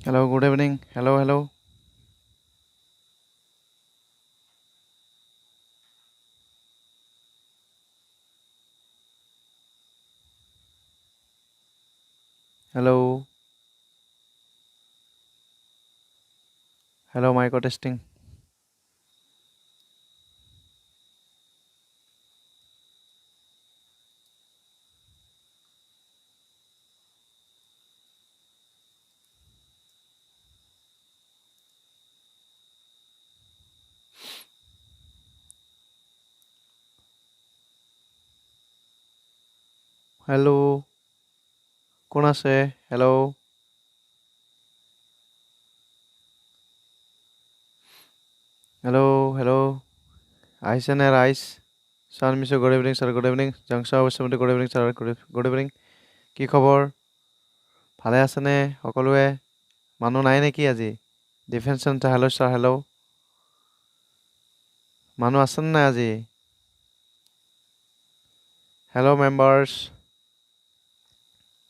Hello, good evening. Hello, hello. Hello. Hello, mic testing. Hello. কোন আছে? Hello. Hello, hello. আহিছে নে ৰাইজ? Sun Miso, good evening, sir. Good evening. Jangsha Awashamati, good evening, sir. Good evening. কি খবৰ? ভালে আছে নে সকলোৱে? মানুহ নাই নেকি আজি? Defence centre, hello, sir. Hello. মানুহ আছে নে নাই আজি? Hello, members.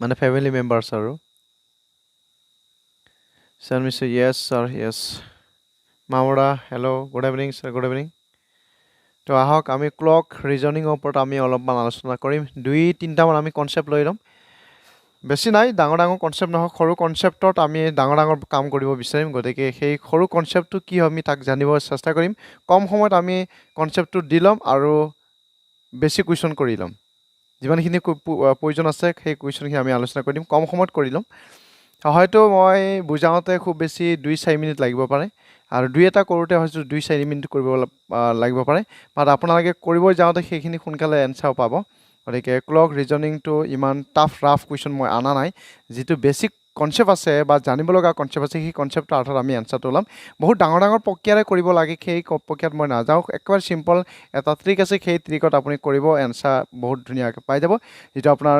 মানে family members আৰু. Sun Miso, yes, sir. Yes. Mamora, hello. Good evening, sir. Good evening. তো আহক আমি ক্লক ৰিজনিঙৰ ওপৰত আমি অলপমান আলোচনা কৰিম 2-3টামান আমি কনচেপ্ট লৈ ল'ম বেছি নাই ডাঙৰ ডাঙৰ কনচেপ্ট নহওক সৰু কনচেপ্টত আমি ডাঙৰ ডাঙৰ কাম কৰিব বিচাৰিম গতিকে সেই সৰু কনচেপ্টটো কি আমি তাক জানিব চেষ্টা কৰিম কম সময়ত আমি কনচেপ্টটো দি ল'ম আৰু বেছি কুৱেশ্যন কৰি ল'ম যিমানখিনি প্ৰয়োজন আছে সেই কুৱেশ্যনখিনি আমি আলোচনা কৰি দিম কম সময়ত কৰি ল'ম হয়তো মই বুজাওঁতে খুব বেছি 2-4 মিনিট লাগিব পাৰে আৰু দুই এটা কৰোঁতে হয়তো 2-4 মিনিট কৰিব লাগিব পাৰে বাট আপোনালোকে কৰিব যাওঁতে সেইখিনি সোনকালে এনচাৰ পাব গতিকে ক্লক ৰিজনিংটো ইমান টাফ ৰাফ কুৱেশ্যন মই আনা নাই যিটো বেছিক কনচেপ্ট আছে বা জানিব লগা কনচেপ্ট আছে সেই কনচেপ্টৰ আধাৰত আমি এনচাৰটো ওলাম বহুত ডাঙৰ ডাঙৰ প্ৰক্ৰিয়াৰে কৰিব লাগে সেই প্ৰক্ৰিয়াত মই নাযাওঁ একেবাৰে চিম্পল এটা ট্ৰিক আছে সেই ট্ৰিকত আপুনি কৰিব এনচাৰ বহুত ধুনীয়াকৈ পাই যাব যিটো আপোনাৰ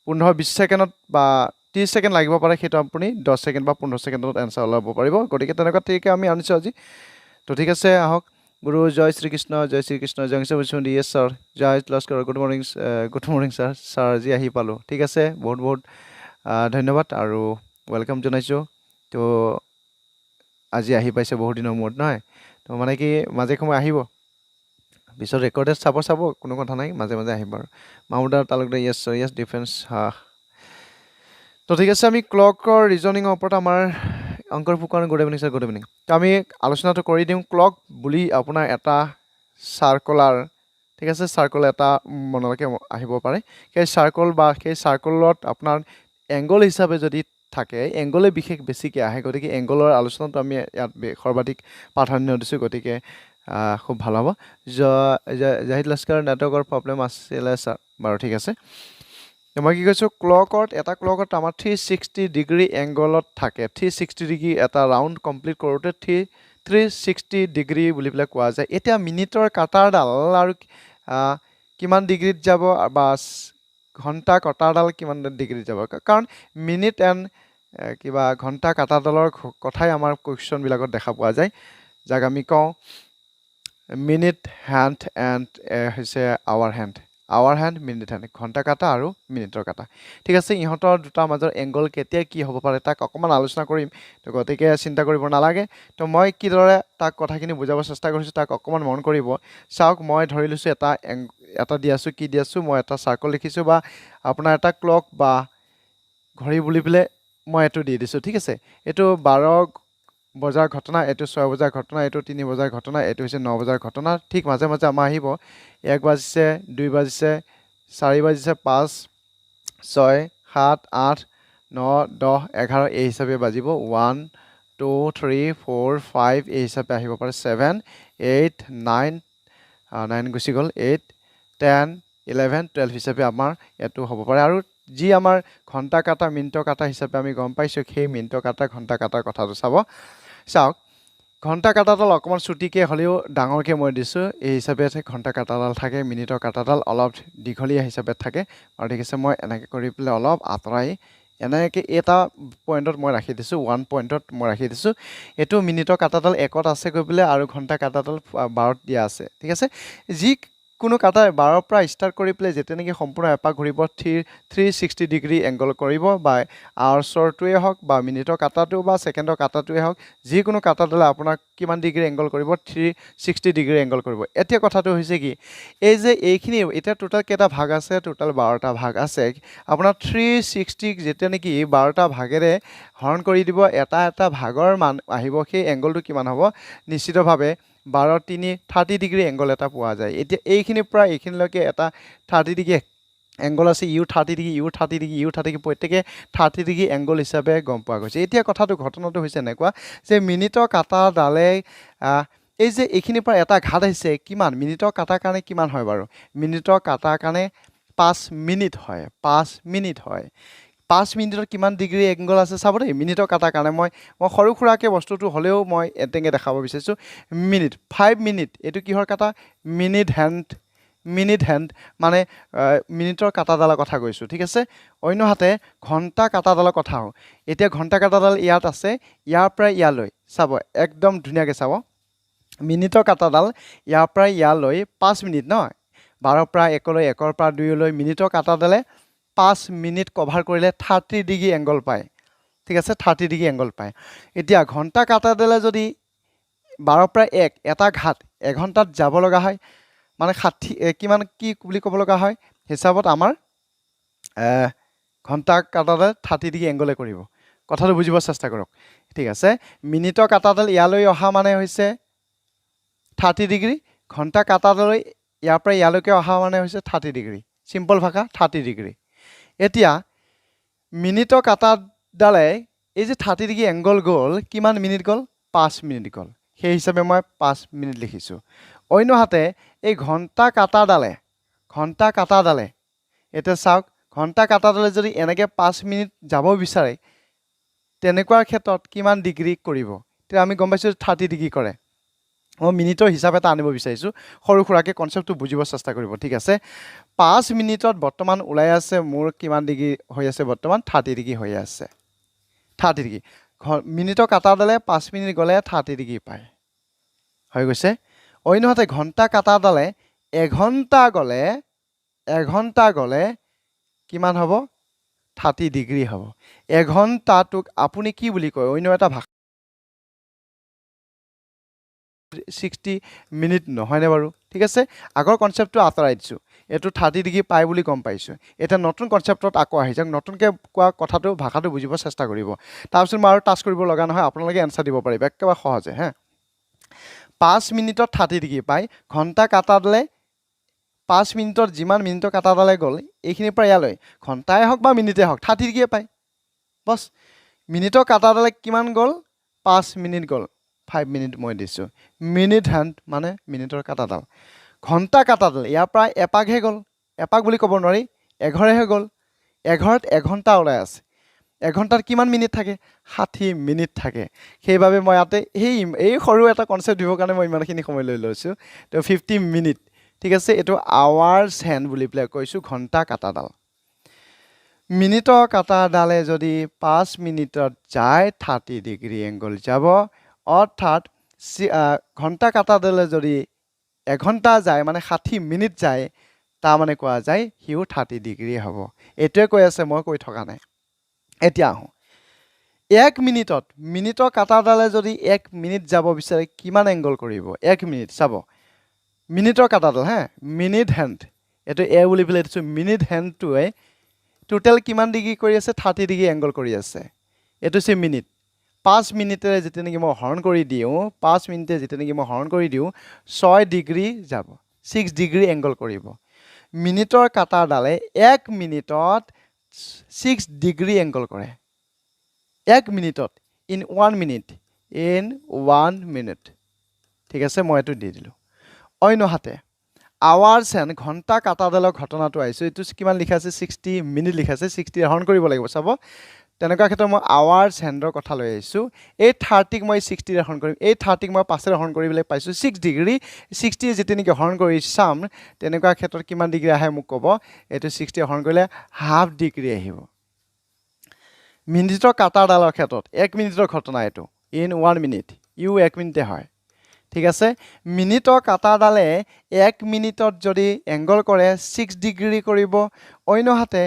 15-20 ছেকেণ্ডত বা 30 ছেকেণ্ড লাগিব পাৰে সেইটো আপুনি 10 ছেকেণ্ড বা 15 ছেকেণ্ডত এনচাৰ ওলাব পাৰিব গতিকে তেনেকুৱা ট্ৰিকে আমি আনিছোঁ আজি তো ঠিক আছে আহক গুৰু জয় শ্ৰীকৃষ্ণ জয়ংশ বসুমতি ইয়েছ ছাৰ জয় লস্কৰ গুড মৰ্ণিং ছাৰ আজি আহি পালোঁ ঠিক আছে বহুত বহুত ধন্যবাদ আৰু ৱেলকাম জনাইছোঁ তো আজি আহি পাইছে বহুত দিনৰ মূৰত নহয় তো মানে কি মাজে সময় আহিব পিছত ৰেকৰ্ডেড চাব কোনো কথা নাই মাজে মাজে আহিব আৰু মামুদাৰ তালুকদাৰ ইয়েছ ছাৰ ইয়েছ ডিফেন্স তো ঠিক আছে আমি ক্লকৰ ৰিজনিঙৰ ওপৰত আমাৰ অংকৰ Phukan good evening sir good evening তো আমি আলোচনাটো কৰি দিওঁ ক্লক বুলি আপোনাৰ এটা চাৰ্কুলাৰ ঠিক আছে চাৰ্কুল এটা মনলৈকে আহিব পাৰে সেই চাৰ্কুল বা সেই চাৰ্কুলত আপোনাৰ এংগল হিচাপে যদি থাকে এংগলে বিশেষ বেছিকৈ আহে গতিকে এংগলৰ আলোচনাটো আমি ইয়াত সৰ্বাধিক প্ৰাধান্য দিছোঁ গতিকে খুব ভাল হ'ব জাহিদ লস্কৰ নেটৱৰ্কৰ প্ৰব্লেম আছিলে ছাৰ বাৰু ঠিক আছে মই কি কৈছোঁ এটা ক্লকত আমাৰ 360 ডিগ্ৰী এংগলত থাকে 360 ডিগ্ৰী এটা ৰাউণ্ড কমপ্লিট কৰোঁতে 360 ডিগ্ৰী বুলি পেলাই কোৱা যায় এতিয়া মিনিটৰ কাটাৰডাল আৰু কিমান ডিগ্ৰীত যাব বা ঘণ্টা কটাৰডাল কিমান ডিগ্ৰীত যাব কাৰণ মিনিট এণ্ড কিবা ঘণ্টা কাটাৰডালৰ কথাই আমাৰ কুৱেশ্যনবিলাকত দেখা পোৱা যায় যাক আমি কওঁ মিনিট হেণ্ড এণ্ড হৈছে আৱাৰ হেণ্ড মিনিট হেণ্ড ঘণ্টা কাটা আৰু মিনিটৰ কাটা ঠিক আছে ইহঁতৰ দুটাৰ মাজৰ এংগল কেতিয়া কি হ'ব পাৰে তাক অকণমান আলোচনা কৰিম তো গতিকে চিন্তা কৰিব নালাগে তো মই কিদৰে তাক কথাখিনি বুজাব চেষ্টা কৰিছোঁ তাক অকণমান মন কৰিব চাওক মই ধৰি লৈছোঁ এটা দি আছোঁ কি দি আছোঁ মই এটা চাৰ্কল লিখিছোঁ বা আপোনাৰ এটা ক্লক বা ঘড়ী বুলি পেলাই মই এইটো দি দিছোঁ ঠিক আছে এইটো 12 বজাৰ ঘটনা এইটো 6 বজাৰ ঘটনা এইটো 3 বজাৰ ঘটনা এইটো হৈছে 9 বজাৰ ঘটনা ঠিক মাজে মাজে আমাৰ আহিব 1 বাজিছে 2 বাজিছে 4 বাজিছে 5 6 7 8 9 10 11 এই হিচাপে বাজিব 1 2 3 4 5 এই হিচাপে আহিব পাৰে 7 8 9 9 গুচি গ'ল 8 10 11 12 হিচাপে আমাৰ এইটো হ'ব পাৰে আৰু যি আমাৰ ঘণ্টা কাটা মিনিটৰ কাটা হিচাপে আমি গম পাইছোঁ সেই মিনিটৰ কাটা ঘণ্টা কাটাৰ কথাটো চাওক ঘণ্টা কাটাডাল অকণমান চুটিকৈ হ'লেও ডাঙৰকৈ মই দিছোঁ এই হিচাপে ঘণ্টা কাটাডাল থাকে মিনিটৰ কাটাডাল অলপ দীঘলীয়া হিচাপে থাকে আৰু ঠিক আছে মই এনেকৈ কৰি পেলাই অলপ আঁতৰাই এনেকৈ এটা পইণ্টত মই ৰাখি দিছোঁ 1 পইণ্টত মই ৰাখি দিছোঁ এইটো মিনিটৰ কাটাডাল 1ত আছে গৈ পেলাই আৰু ঘণ্টা কাটাডাল 12ত দিয়া আছে ঠিক আছে যিকোনো কাটা 12ৰ পৰা ষ্টাৰ্ট কৰি পেলাই যেতিয়া নেকি সম্পূৰ্ণ এপাক ঘূৰিব 360 ডিগ্ৰী এংগল কৰিব বা আৱাৰ্ছৰটোৱে হওক বা মিনিটৰ কাটাটো বা ছেকেণ্ডৰ কাটাটোৱে হওক যিকোনো কাটাডালে আপোনাক কিমান ডিগ্ৰী এংগল কৰিব 360 ডিগ্ৰী এংগল কৰিব এতিয়া কথাটো হৈছে কি এই যে এইখিনি এতিয়া টোটাল কেইটা ভাগ আছে টোটাল 12টা ভাগ আছে আপোনাৰ 360 যেতিয়া নেকি 12টা ভাগেৰে হৰণ কৰি দিব এটা ভাগৰ মান আহিব সেই এংগলটো কিমান হ'ব নিশ্চিতভাৱে 12 3 30 ডিগ্ৰী এংগল এটা পোৱা যায় এতিয়া এইখিনিৰ পৰা এইখিনিলৈকে এটা 30 ডিগ্ৰী এংগল আছে ইউ 30 ডিগ্ৰী ইউ 30 ডিগ্ৰী ইউ 30 ডিগ্ৰী প্ৰত্যেকে 30 ডিগ্ৰী এংগল হিচাপে গম পোৱা গৈছে এতিয়া ঘটনাটো হৈছে এনেকুৱা যে মিনিটৰ কাটাডালে এই যে এইখিনিৰ পৰা এটা ঘাত আহিছে কিমান মিনিটৰ কাটাৰ কাৰণে কিমান হয় বাৰু মিনিটৰ কাটাৰ কাৰণে 5 মিনিট হয় 5 মিনিটত কিমান ডিগ্ৰী এংগল আছে চাব দেই মিনিটৰ কাটাৰ কাৰণে মই সৰু সুৰাকৈ বস্তুটো হ'লেও মই এটেঙে দেখাব বিচাৰিছোঁ মিনিট 5 মিনিট এইটো কিহৰ কাটা মিনিট হেণ্ড মানে মিনিটৰ কাটাডালৰ কথা কৈছোঁ ঠিক আছে অন্যহাতে ঘণ্টা কাটাডালৰ কথা হওঁ এতিয়া ঘণ্টা কাটাডাল ইয়াত আছে ইয়াৰ পৰা ইয়ালৈ চাব একদম ধুনীয়াকৈ চাব মিনিটৰ কাটাডাল ইয়াৰ পৰা ইয়ালৈ 5 মিনিট নহয় 12ৰ পৰা 1লৈ 1ৰ পৰা 2লৈ মিনিটৰ কাটাডালে 5 মিনিট কভাৰ কৰিলে 30 ডিগ্ৰী এংগল পায় ঠিক আছে 30 ডিগ্ৰী এংগল পায় এতিয়া ঘণ্টা কাটাডালে যদি 12ৰ পৰা 1 এটা ঘাত এঘণ্টাত যাব লগা হয় মানে 60 কিমান কি বুলি ক'ব লগা হয় হিচাপত আমাৰ ঘণ্টা কাটাডাল 30 ডিগ্ৰী এংগলে কৰিব কথাটো বুজিব চেষ্টা কৰক ঠিক আছে মিনিটৰ কাটাডাল ইয়ালৈ অহা মানে হৈছে 30 ডিগ্ৰী ঘণ্টা কাটাডালৈ ইয়াৰ পৰা ইয়ালৈকে অহা মানে হৈছে 30 ডিগ্ৰী সিম্পল ভাষা 30 ডিগ্ৰী এতিয়া মিনিটৰ কাটাডালে এই যে 30 ডিগ্ৰী এংগল গ'ল কিমান মিনিট গ'ল 5 মিনিট গ'ল সেই হিচাপে মই 5 মিনিট লিখিছোঁ অন্যহাতে এই ঘণ্টা কাটাডালে এতিয়া চাওক ঘণ্টা কাটাডালে যদি এনেকৈ 5 মিনিট যাব বিচাৰে তেনেকুৱা ক্ষেত্ৰত কিমান ডিগ্ৰী কৰিব তেতিয়া আমি গম পাইছোঁ 30 ডিগ্ৰী কৰে মই মিনিটৰ হিচাপ এটা আনিব বিচাৰিছোঁ সৰু সুৰাকৈ কনচেপ্টটো বুজিব চেষ্টা কৰিব ঠিক আছে 5 মিনিটত বৰ্তমান ওলাই আছে মোৰ কিমান ডিগ্ৰী হৈ আছে বৰ্তমান 30 ডিগ্ৰী হৈ আছে 30 ডিগ্ৰী মিনিটৰ কাটাডালে 5 মিনিট গ'লে 30 ডিগ্ৰী পায় হৈ গৈছে অন্যহাতে ঘণ্টা কাটাডালে এঘণ্টা গ'লে কিমান হ'ব 30 ডিগ্ৰী হ'ব এঘণ্টাটোক আপুনি কি বুলি কয় অন্য এটা ভাষা 60 মিনিট নহয়নে বাৰু ঠিক আছে আগৰ কনচেপ্টটো আঁতৰাই দিছোঁ এইটো 30 ডিগ্ৰী পায় বুলি গম পাইছোঁ এতিয়া নতুন কনচেপ্টত আকৌ আহি যাওক নতুনকৈ কোৱা কথাটো ভাষাটো বুজিব চেষ্টা কৰিব তাৰপিছত মই আৰু টাচ কৰিব লগা নহয় আপোনালোকে এনচাৰ দিব পাৰিব একেবাৰে সহজে 5 মিনিটত 30 ডিগ্ৰী পায় ঘণ্টা কাটাডালে 5 মিনিটত যিমান মিনিটৰ কাটাডালে গ'ল এইখিনিৰ পৰা ইয়ালৈ ঘণ্টাই হওক বা মিনিটেই হওক 30 ডিগ্ৰীয়ে পায় বছ মিনিটৰ কাটাডালে কিমান গ'ল 5 মিনিট গ'ল 5 মিনিট মই দিছোঁ মিনিট হেণ্ড মানে মিনিটৰ কাটাডাল ঘণ্টা কাটাডাল ইয়াৰ পৰা এপাকহে গ'ল এপাক বুলি ক'ব নোৱাৰি এঘৰেহে গ'ল এঘৰত এঘণ্টা ওলাই আছে এঘণ্টাত কিমান মিনিট থাকে 60 মিনিট থাকে সেইবাবে মই ইয়াতে এই সৰু এটা কনচেপ্ট দিবৰ কাৰণে মই ইমানখিনি সময় লৈ লৈছোঁ তো 50 মিনিট ঠিক আছে এইটো আৱাৰ্ছ হেণ্ড বুলি পেলাই কৈছোঁ ঘণ্টা কাটাডাল মিনিটৰ কাটাডালে যদি 5 মিনিটত যায় 30 ডিগ্ৰী এংগল যাব অৰ্থাৎ ঘণ্টা কাটাডালে যদি এঘণ্টা যায় মানে 60 মিনিট যায় তাৰমানে কোৱা যায় সিও 30 ডিগ্ৰী হ'ব এইটোৱে কৈ আছে মই কৈ থকা নাই এতিয়া আহোঁ 1 মিনিটত মিনিটৰ কাটাডালে যদি 1 মিনিট যাব বিচাৰে কিমান এংগল কৰিব 1 মিনিট চাব মিনিটৰ কাটাডাল মিনিট হেণ্ড এইটো এ বুলি পেলাই দিছোঁ মিনিট হেণ্ডটোৱে টোটেল কিমান ডিগ্ৰী কৰি আছে 30 ডিগ্ৰী এংগল কৰি আছে এইটো হৈছে মিনিট 5 মিনিটেৰে যেতিয়া নেকি মই হৰণ কৰি দিওঁ 5 মিনিটে যেতিয়া নেকি মই হৰণ কৰি দিওঁ 6 ডিগ্ৰী যাব 6 ডিগ্ৰী এংগল কৰিব মিনিটৰ কাটাডালে 1 মিনিটত 6 ডিগ্ৰী এংগল কৰে 1 মিনিটত ইন 1 মিনিট ঠিক আছে মই এইটো দি দিলোঁ অন্যহাতে আৱাৰ্ছ এণ্ড ঘণ্টা কাটাডালৰ ঘটনাটো আহিছোঁ এইটো কিমান লিখা আছে 60 মিনিট লিখা আছে 60 হৰণ কৰিব লাগিব চাব তেনেকুৱা ক্ষেত্ৰত মই আৱাৰ্ছ হেণ্ডৰ কথা লৈ আহিছোঁ এই 30ক মই 60 হৰণ কৰিম এই 30ক মই 5 হৰণ কৰিবলৈ পাইছোঁ 6 ডিগ্ৰী 60 যেতিয়া নেকি হৰণ কৰি চাম তেনেকুৱা ক্ষেত্ৰত কিমান ডিগ্ৰী আহে মোক ক'ব এইটো 60 হৰণ কৰিলে হাফ ডিগ্ৰী আহিব মিনিটৰ কাটাডালৰ ক্ষেত্ৰত 1 মিনিটৰ ঘটনা এইটো ইন 1 মিনিট ইউ 1 মিনিটে হয় ঠিক আছে মিনিটৰ কাটাডালে 1 মিনিটত যদি এংগল কৰে 6 ডিগ্ৰী কৰিব অন্যহাতে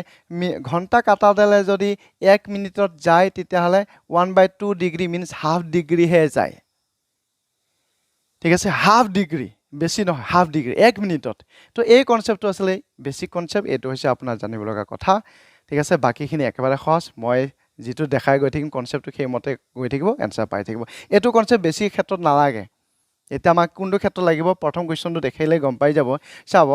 ঘণ্টা কাটাডালে যদি 1 মিনিটত যায় তেতিয়াহ'লে 1/2 ডিগ্ৰী মিন্স হাফ ডিগ্ৰী হে যায় ঠিক আছে হাফ ডিগ্ৰী বেছি নহয় হাফ ডিগ্ৰী 1 মিনিটত তো এই কনসেপ্টটো আসলে বেসিক কনসেপ্ট এটো হৈছে আপোনাৰ জানিব লগা কথা ঠিক আছে বাকিখিনি একেবাৰে সহজ মই যেটো দেখাই গৈ থাকিম কনসেপ্টটো সেই মতে গৈ থাকিব এনসার পাই থাকিব এটো কনসেপ্ট বেছি ক্ষেত্ৰত নালাগে এটা আমাক কোনটো ক্ষেত্ৰত লাগিব প্ৰথম কোৱেশ্চনটো দেখাইলে গম পাই যাব চাব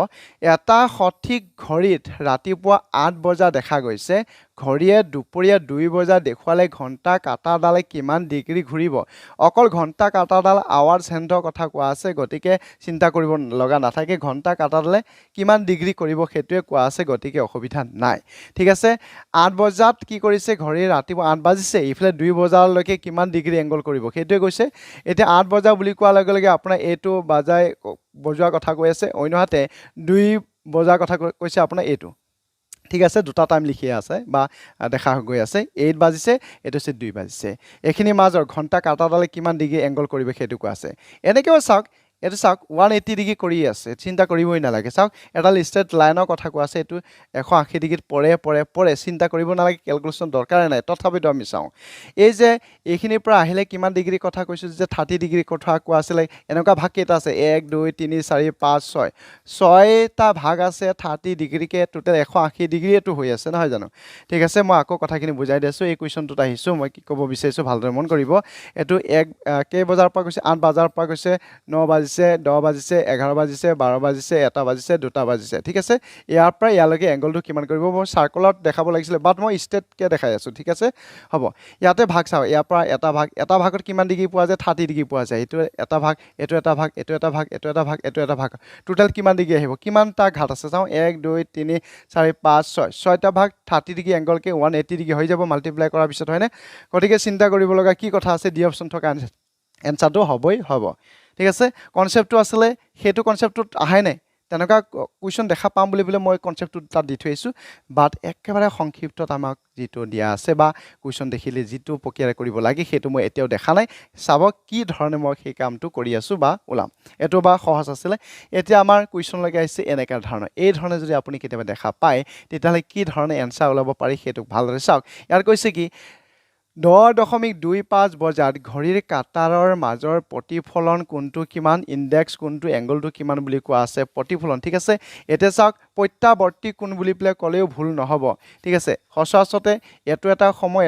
এটা সঠিক ঘড়ীত ৰাতিপুৱা 8 বজা দেখা গৈছে ঘড়ীয়ে দুপৰীয়া 2 বজা দেখুৱালে ঘণ্টা কাটাডালে কিমান ডিগ্ৰী ঘূৰিব অকল ঘণ্টা কাটাডাল আৱাৰ্ছ হেণ্ডৰ কথা কোৱা আছে গতিকে চিন্তা কৰিব লগা নাথাকে ঘণ্টা কাটাডালে কিমান ডিগ্ৰী কৰিব হেতুৱে কোৱা আছে গতিকে অসুবিধা নাই ঠিক আছে 8 বজাত কি কৰিছে ঘড়ী ৰাতিপুৱা 8 বাজিছে ইফালে 2 বজালৈকে কিমান ডিগ্ৰী এংগল কৰিব হেতুৱে কৈছে এতিয়া 8 বজা বুলি কোৱা লগে আপোনাৰ এটো বাজাই বজোৱা কথা কৈ আছে অন্যহাতে 2 বজাৰ কথা কৈছে আপোনাৰ এটো ঠিক আছে দুটা টাইম লিখি আছে বা দেখা গৈ আছে 8 বাজিছে এটো হৈছে 2 বাজিছে এখিনি মাজৰ ঘণ্টা কাটাডালে কিমান ডিগ্ৰী এংগল কৰিব হেতু কোৱা আছে এনেকৈ চাওক এটো চাওক 180 ডিগ্ৰী কৰি আছে চিন্তা কৰিবই নালাগে চাওক এটা ষ্ট্ৰেট লাইনৰ কথা কোৱা আছে এটো 180 ডিগ্ৰীত পৰে চিন্তা কৰিব নালাগে ক্যালকুলেশন দৰকাৰ নাই তথাপিতো আমি চাও এই যে এইখিনিৰ পৰা আহিলে কিমান ডিগ্ৰী কথা কৈছো যে 30 ডিগ্ৰী কথা কোৱা আছিল এনেকুৱা ভাগ কেইটা আছে 1 2 3 4 5 6 6টা ভাগ আছে 30 ডিগ্ৰীকে টোটাল 180 ডিগ্ৰী এটো হৈ আছে নহয় জানো ঠিক আছে মই আকৌ কথাখিনি বুজাই দিছো এই কোৱেশ্চনটোত আহিছো মই কি ক'ব বিচাৰিছো ভালদৰে মন কৰিব এটো কেই বজাৰ পৰা কৈছে 8 বজাৰ পৰা কৈছে 9 বাজিছে 10 বাজিছে 11 বাজিছে 12 বাজিছে 1 বাজিছে 2টা বাজিছে ঠিক আছে ইয়াৰ পৰা ইয়ালৈকে এংগলটো কিমান কৰিব মই সাৰ্কুলাৰত দেখাব লাগিছিল বাট মই ষ্ট্ৰেট কে দেখাই আছো ঠিক আছে হ'ব ইয়াতে ভাগ চাও ইয়াৰ পৰা এটা ভাগত কিমান ডিগ্ৰী পোৱা যায় 30 ডিগ্ৰী পোৱা যায় এটো এটা ভাগ এটো এটা ভাগ এটো এটা ভাগ এটো এটা ভাগ এটো এটা ভাগ টোটাল কিমান ডিগ্ৰী আহিব কিমানটা ঘাত আছে চাও 1 2 3 4 5 6 ছয়টা ভাগ 30 ডিগ্ৰী এংগলকে 180 ডিগ্ৰী হৈ যাব মাল্টিপ্লাই কৰাৰ পিছত হয়নে গতিকে চিন্তা কৰিব লগা কি কথা আছে ডি অপচন থকা এনসাৰটো হবই হ'ব ঠিক আছে কনসেপ্টটো আসলে হেতু কনসেপ্টত আহাই নাই তেনেকা কোৱেশ্চন দেখা পাম বুলি বলে মই কনসেপ্টটো তাত দি থৈছো বাট একেবাৰে সংক্ষিপ্তত আমাক যেটো দিয়া আছে বা কোৱেশ্চন দেখিলে যেটো প্ৰক্ৰিয়া কৰিব লাগে হেতু মই এতিয়াও দেখা নাই চাব কি ধৰণে মই সেই কামটো কৰি আছো বা ওলাম এটো বা সহজ আছিল এতিয়া আমাৰ কোৱেশ্চন লাগে আছে এনেকা ধৰণৰ এই ধৰণে যদি আপুনি কেতিয়াবা দেখা পায় তেতিয়ালে কি ধৰণে এনসাৰ ওলাব পাৰি হেতু ভালদৰে চাওক ইয়াৰ কৈছে কি 10.25 বজাত ঘড়ীৰ কাটাৰৰ মাজৰ প্ৰতিফলন কোনটো কিমান ইনডেক্স কোনটো এংগলটো কিমান বুলি কোৱা আছে প্ৰতিফলন ঠিক আছে এতিয়া চাওক প্ৰত্যাৱৰ্তী কোণ বুলি প্লে কলেও ভুল নহব ঠিক আছে সচৰাচতে এটো এটা সময়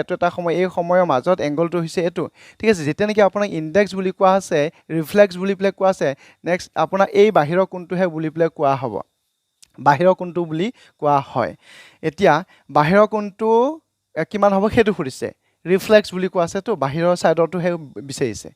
এই সময়ৰ মাজত এংগলটো হৈছে এটো ঠিক আছে যেতিয়া নেকি আপোনাৰ ইনডেক্স বুলি কোৱা আছে ৰিফ্লেক্স বুলি প্লে কোৱা আছে নেক্সট আপোনাৰ এই বাহিৰৰ কোণটোহে বুলি প্লে কোৱা হ'ব বাহিৰৰ কোণটো বুলি কোৱা হয় এতিয়া বাহিৰৰ কোণটো কিমান হ'ব হেতু খুৰিছে ৰিফ্লেক্স বুলি কোৱা আছে তো বাহিৰৰ সাইডৰটো হে বিচাৰিছে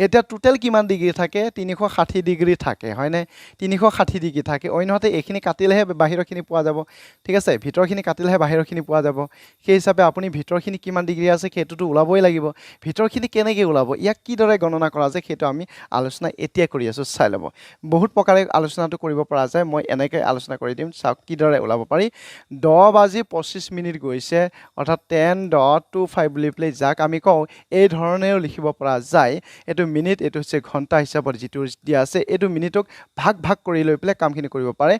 এটা টোটাল কিমান ডিগ্ৰী থাকে 360 ডিগ্ৰী থাকে হয়নে 360 ডিগ্ৰী থাকে অন্যহাতে এখিনি কাটিলেহে বাহিৰৰখিনি পোৱা যাব ঠিক আছে ভিতৰখিনি কাটিলেহে বাহিৰৰখিনি পোৱা যাব সেই হিচাপে আপুনি ভিতৰখিনি কিমান ডিগ্ৰী আছে হেতুটো ওলাবই লাগিব ভিতৰখিনি কেনেকৈ ওলাব ইয়াক কি দৰে গণনা কৰা যায় হেতু আমি আলোচনা এতিয়া কৰি আছো চাই লব বহুত প্ৰকাৰে আলোচনাটো কৰিব পৰা যায় মই এনেকৈ আলোচনা কৰি দিম চাওক কি দৰে ওলাব পাৰি 10:25 গৈছে অৰ্থাৎ 10.25 বুলি প্লে যাক আমি কওঁ এই ধৰণেও লিখিব পৰা যায় এটো মিনিট এটো হৈছে ঘণ্টা হিচাপত যেটো দিয়া আছে এটো মিনিটক ভাগ কৰি লৈ প্লে কামখিনি কৰিব পাৰে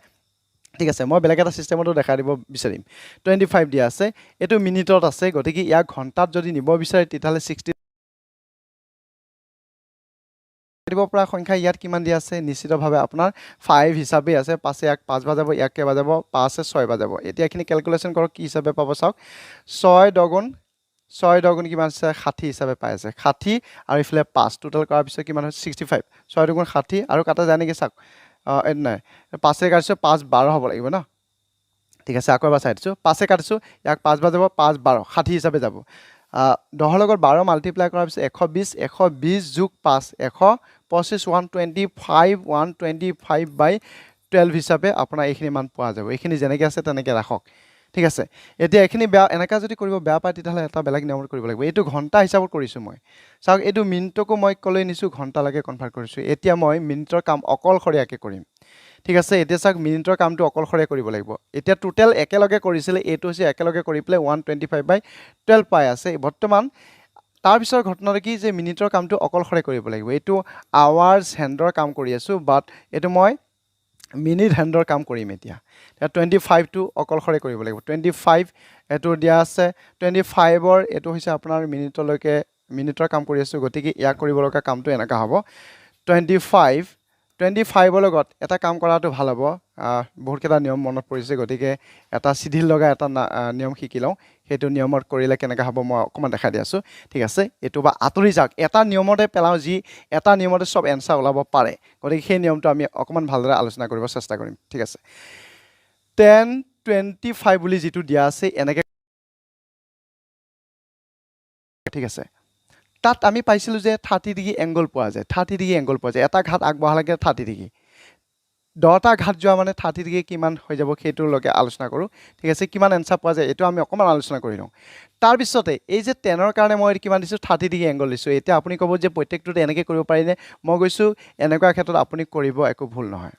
ঠিক আছে মই বেলেগ এটা সিস্টেমটো দেখাই দিব বিচাৰিম 25 দিয়া আছে এটো মিনিটত আছে গতিকে ইয়াক ঘণ্টাত যদি নিব বিচাৰে তেতিয়ালে 60 দিব পৰা সংখ্যা ইয়াত কিমান দিয়া আছে নিশ্চিতভাৱে আপোনাৰ 5 হিচাপে আছে 5 এক 5 বাজাব 1 কে বাজাব 5 6 বাজাব এতিয়া এখিনি ক্যালকুলেশন কৰক কি হিচাপে পাব চাওক 6 দগুণ কিমান আছে 60 হিচাপে পাই আছে 60 আৰু ইফালে 5 টোটাল কৰাৰ পিছত কিমান হয় 65 6 দগুণ 60 আৰু কাটা যায় নেকি চাওক নাই 5 এ কাটিছো 5 12 হ'ব লাগিব না ঠিক আছে আকৌ এবাৰ চাই দিছো 5 এ কাটিছো ইয়াক 5 বাজাব 5 12 60 হিচাপে যাব 10 লগত 12 মাল্টিপ্লাই কৰাৰ পিছত 120 যোগ 5 125 125 by 12 হিচাপে আপোনাৰ এইখিনি মান পোৱা যাব এইখিনি যেনেকৈ আছে তেনেকৈ ৰাখক ঠিক আছে এতিয়া এইখিনি বেয়া এনেকা যদি কৰিব বেয়া পায় তেতিয়াহ'লে এটা বেলেগ নিয়মত কৰিব লাগিব এইটো ঘণ্টা হিচাপত কৰিছোঁ মই চাওক এইটো মিনিটকো মই ক'লৈ নিছোঁ ঘণ্টালৈকে কনভাৰ্ট কৰিছোঁ এতিয়া মই মিনিটৰ কাম অকলশৰীয়াকৈ কৰিম ঠিক আছে এতিয়া চাওক মিনিটৰ কামটো অকলশৰীয়া কৰিব লাগিব এতিয়া টোটেল একেলগে কৰিছিলে এইটো হৈছে একেলগে কৰি পেলাই 125/12 পাই আছে বৰ্তমান তাৰ পিছৰ ঘটনাটো কি যে মিনিটৰ কামটো অকলশৰে কৰিব লাগিব এইটো আৱাৰ্ছ হেণ্ডৰ কাম কৰি আছোঁ বাট এইটো মই মিনিট হেণ্ডৰ কাম কৰিম এতিয়া 25টো অকলশৰে কৰিব লাগিব 25 এইটো দিয়া আছে 25ৰ এইটো হৈছে আপোনাৰ মিনিটৰ কাম কৰি আছোঁ গতিকে ইয়াক কৰিব লগা কামটো এনেকুৱা হ'ব 25ৰ লগত এটা কাম কৰাটো ভাল হ'ব বহুতকেইটা নিয়ম মনত পৰিছে গতিকে এটা চিধিল লগা এটা নিয়ম শিকি লওঁ সেইটো নিয়মত কৰিলে কেনেকৈ হ'ব মই অকণমান দেখাই দি আছোঁ ঠিক আছে এইটো বা আঁতৰি যাওক এটা নিয়মতে পেলাওঁ যি এটা নিয়মতে চব এনচাৰ ওলাব পাৰে গতিকে সেই নিয়মটো আমি অকণমান ভালদৰে আলোচনা কৰিব চেষ্টা কৰিম ঠিক আছে 1025 বুলি যিটো দিয়া আছে এনেকৈ ঠিক আছে তাত আমি পাইছিলোঁ যে 30 ডিগ্ৰী এংগল পোৱা যায় 30 ডিগ্ৰী এংগল পোৱা যায় এটা ঘাত আগবঢ়ালৈকে 30 ডিগ্ৰী 10টা ঘাত যোৱা মানে 30 ডিগ্ৰী কিমান হৈ যাব সেইটোলৈকে আলোচনা কৰোঁ ঠিক আছে কিমান এনচাৰ পোৱা যায় এইটো আমি অকণমান আলোচনা কৰি লওঁ তাৰপিছতে এই যে 10ৰ কাৰণে মই কিমান দিছোঁ 30 ডিগ্ৰী এংগল দিছোঁ এতিয়া আপুনি ক'ব যে প্ৰত্যেকটোতে এনেকৈ কৰিব পাৰিনে মই কৈছোঁ এনেকুৱা ক্ষেত্ৰত আপুনি কৰিব একো ভুল নহয়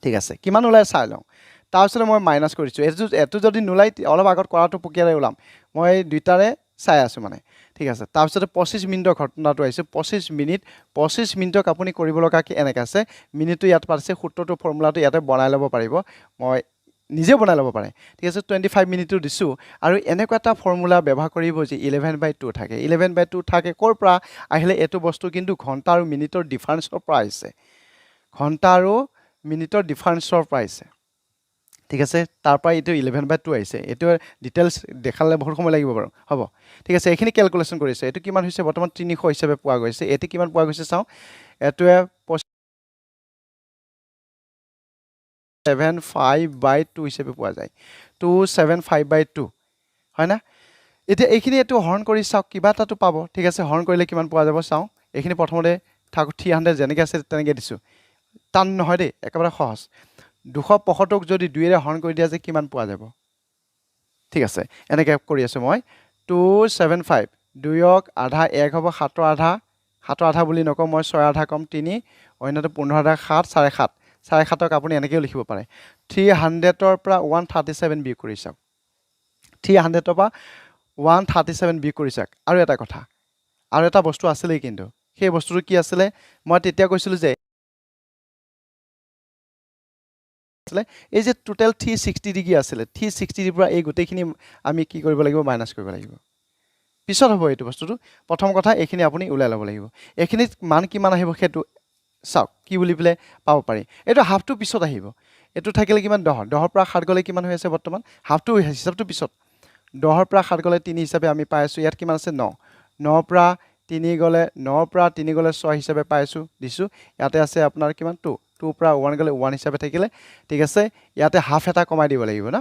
ঠিক আছে কিমান ওলাই চাই লওঁ তাৰপিছতে মই মাইনাছ কৰিছোঁ এইটো যদি নোলাই অলপ আগত কৰাটো প্ৰক্ৰিয়াৰে ওলাম মই দুইটাৰে চাই আছোঁ মানে ঠিক আছে তাৰপিছতে 25 মিনিটৰ ঘটনাটো আহিছে 25 মিনিটক আপুনি কৰিব লগা কি এনেকৈ আছে মিনিটটো ইয়াত পাইছে সূত্ৰটো ফৰ্মুলাটো ইয়াতে বনাই ল'ব পাৰিব মই নিজে বনাই ল'ব পাৰে ঠিক আছে 25 মিনিটটো দিছোঁ আৰু এনেকুৱা এটা ফৰ্মুলা ব্যৱহাৰ কৰিব যে 11/2 থাকে 11/2 থাকে ক'ৰ পৰা আহিলে এইটো বস্তু কিন্তু ঘণ্টা আৰু মিনিটৰ ডিফাৰেঞ্চৰ পৰা আহিছে ঘণ্টা আৰু মিনিটৰ ডিফাৰেঞ্চৰ পৰা আহিছে ঠিক আছে তাৰ পৰা এইটো 11/2 আহিছে এইটো ডিটেইলছ দেখালে বহুত সময় লাগিব বাৰু হ'ব ঠিক আছে এইখিনি কেলকুলেশ্যন কৰিছে এইটো কিমান হৈছে বৰ্তমান 300 হিচাপে পোৱা গৈছে এইটো কিমান পোৱা গৈছে চাওঁ এইটোৱে 75/2 হিচাপে পোৱা যায় 275/2 হয় না এতিয়া এইখিনি এইটো হৰণ কৰি চাওক কিবা এটাতো পাব ঠিক আছে হৰণ কৰিলে কিমান পোৱা যাব চাওঁ এইখিনি প্ৰথমতে 300 যেনেকৈ আছে তেনেকৈ দিছোঁ টান নহয় দেই একেবাৰে সহজ 275ক যদি 2ৰে হৰণ কৰি দিয়া যে কিমান পোৱা যাব ঠিক আছে এনেকৈ কৰি আছোঁ মই 275 2ক আধা 1 হ'ব 7ৰ আধা বুলি নকওঁ মই 6ৰ আধা কম 3 অন্যটো 15 আধা 7 7.5ক আপুনি এনেকৈও লিখিব পাৰে 300ৰ পৰা 137 বিয়োগ কৰি চাওক 300ৰ পৰা 137 বিয়োগ কৰি চাওক আৰু এটা কথা আৰু এটা বস্তু আছিলেই কিন্তু সেই বস্তুটো কি আছিলে মই তেতিয়া কৈছিলোঁ যে এই যে টোটেল 360 ডিগ্ৰী আছিলে 360 ডিগ্ৰীৰ পৰা এই গোটেইখিনি আমি কি কৰিব লাগিব মাইনাছ কৰিব লাগিব পিছত হ'ব এইটো বস্তুটো প্ৰথম কথা এইখিনি আপুনি ওলাই ল'ব লাগিব এইখিনিত মান কিমান আহিব সেইটো চাওক কি বুলি পেলাই পাব পাৰি এইটো হাফটো পিছত আহিব এইটো থাকিলে কিমান 10ৰ পৰা 7 গ'লে কিমান হৈ আছে বৰ্তমান হাফটো হিচাপটো পিছত 10ৰ পৰা 7 গ'লে 3 হিচাপে আমি পাই আছোঁ ইয়াত কিমান আছে 9ৰ পৰা 3 গ'লে 6 হিচাপে পাই আছোঁ দিছোঁ ইয়াতে আছে আপোনাৰ কিমান 2ৰ পৰা 1 গ'লে 1 হিচাপে থাকিলে ঠিক আছে ইয়াতে হাফ এটা কমাই দিব লাগিব ন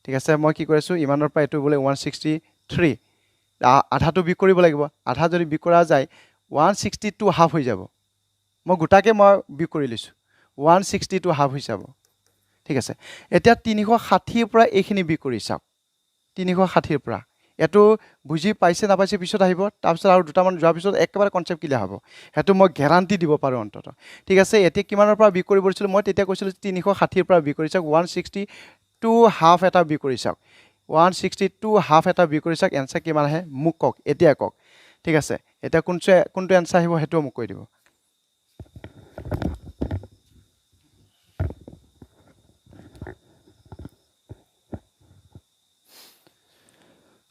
ঠিক আছে মই কি কৰিছোঁ ইমানৰ পৰা এইটো বোলে 163 আধাটো বিয়োগ কৰিব লাগিব আধা যদি বিয়োগ কৰা যায় 162 হাফ হৈ যাব মই গোটাকৈ মই বিয়োগ কৰি লৈছোঁ 162 হাফ হৈ যাব ঠিক আছে এতিয়া 360ৰ পৰা এইখিনি বিয়োগ কৰি চাওক 360ৰ পৰা এইটো বুজি পাইছে নাপাইছে পিছত আহিব তাৰপিছত আৰু দুটামান যোৱাৰ পিছত একেবাৰে কনচেপ্ট ক্লিয়াৰ হ'ব সেইটো মই গেৰাণ্টি দিব পাৰোঁ অন্ততঃ ঠিক আছে এতিয়া কিমানৰ পৰা বিয়োগ কৰিব দিছিলোঁ মই তেতিয়া কৈছিলোঁ 360ৰ পৰা বিয়োগ কৰি চাওক 162 হাফ এটা বিয়োগ কৰি চাওক 162 হাফ এটা বিয়োগ কৰি চাওক এনচাৰ কিমান আহে মোক কওক এতিয়া কওক ঠিক আছে এতিয়া কোনটো এনচাৰ আহিব সেইটোও মোক কৈ দিব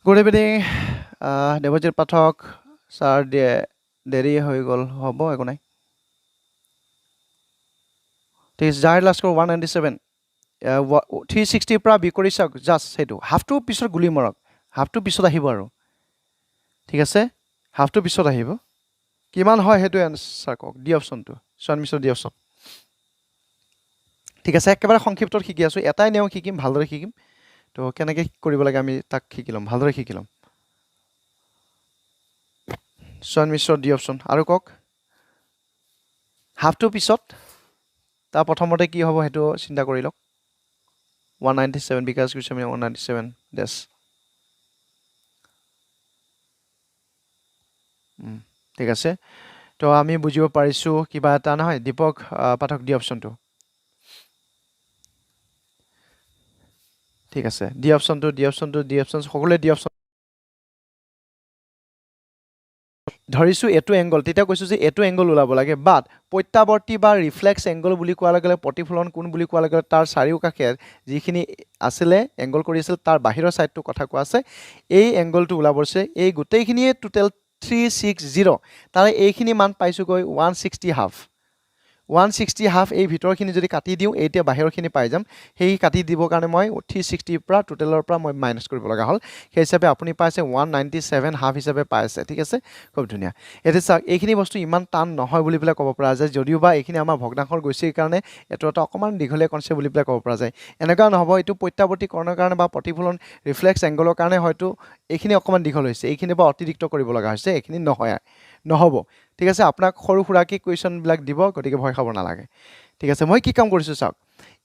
গুড ইভিনিং দেৱজিৎ পাঠক ছাৰ দেৰি হৈ গ'ল হ'ব একো নাই ঠিক আছে জাহিৰ লাস্কৰ 197 360ৰ পৰা বিয়োগ কৰি চাওক জাষ্ট সেইটো হাফটো পিছত গুলি মৰক হাফটো পিছত আহিব আৰু ঠিক আছে হাফটো পিছত আহিব কিমান হয় সেইটো এনচাৰ কওক ডি অপশ্যনটো চোৱান মিছৰ ডি অপশ্যন ঠিক আছে একেবাৰে সংক্ষিপ্তত শিকি আছোঁ এটাই নিয়ম শিকিম ভালদৰে শিকিম তো কেনেকৈ কৰিব লাগে আমি তাক শিকি ল'ম ভালদৰে শিকি ল'ম চোৱান মিছৰ ডি অপশ্যন আৰু কওক হাফটো পিছত তাৰ প্ৰথমতে কি হ'ব সেইটো চিন্তা কৰি লওক 197 বিকাশ গোস্বামী 197 ডেছ ঠিক আছে তো আমি বুজিব পাৰিছো কিবা এটা নহয় দীপক পাঠক দি অপচনটো ঠিক আছে দি অপচন সকলোৱে দি অপচন ধৰিছো এটো এংগল তেতিয়া কৈছো যে এটো এংগল ওলাব লাগে বাট প্ৰত্যাৱৰ্তী বা ৰিফ্লেক্স এংগল বুলি কোৱাৰ লগে লগে প্ৰতিফলন কোণ বুলি কোৱাৰ লগে তাৰ চাৰিওকাষে যিখিনি আছিলে এংগল কৰি আছিল তাৰ বাহিৰৰ সাইডটো কথা কোৱা আছে এই এংগলটো ওলাবছে এই গোটেইখিনিয়ে টোটাল 360 তাৰে এইখিনি মান পাইছো গৈ 160 হাফ 160 হাফ এই ভিতৰখিনি যদি কাটি দিও এতিয়া বাহিৰখিনি পাই যাম হেই কাটি দিব কাৰণে মই 360 পৰা টোটালৰ পৰা মই মাইনাস কৰিব লগা হল সেই হিচাপে আপুনি পাইছে 197 হাফ হিচাপে পাইছে ঠিক আছে খুব ধুনিয়া এতে চাওক এইখিনি বস্তু ইমান টান নহয় বুলি পেলাই ক'ব পৰা যায় যদিও বা এইখিনি আমাৰ ভগ্নাংশৰ গৈছে কাৰণে এটো এটা অকমান দীঘলীয়া কনসেপ্ট বুলি পেলাই ক'ব পৰা যায় এনেকা নহব এটো প্ৰত্যাৱৰ্তী কৰণৰ কাৰণে বা প্ৰতিফলন ৰিফ্লেক্স এংগলৰ কাৰণে হয়তো এইখিনি অকমান দীঘল হৈছে এইখিনি বা অতিৰিক্ত কৰিব লগা হৈছে এইখিনি নহয় নহব ঠিক আছে আপোনাক সৰু খুৰাকি কোৱেশ্চন বিলাক দিব গতিকে ভয় খাব নালাগে ঠিক আছে মই কি কাম কৰিছো চাওক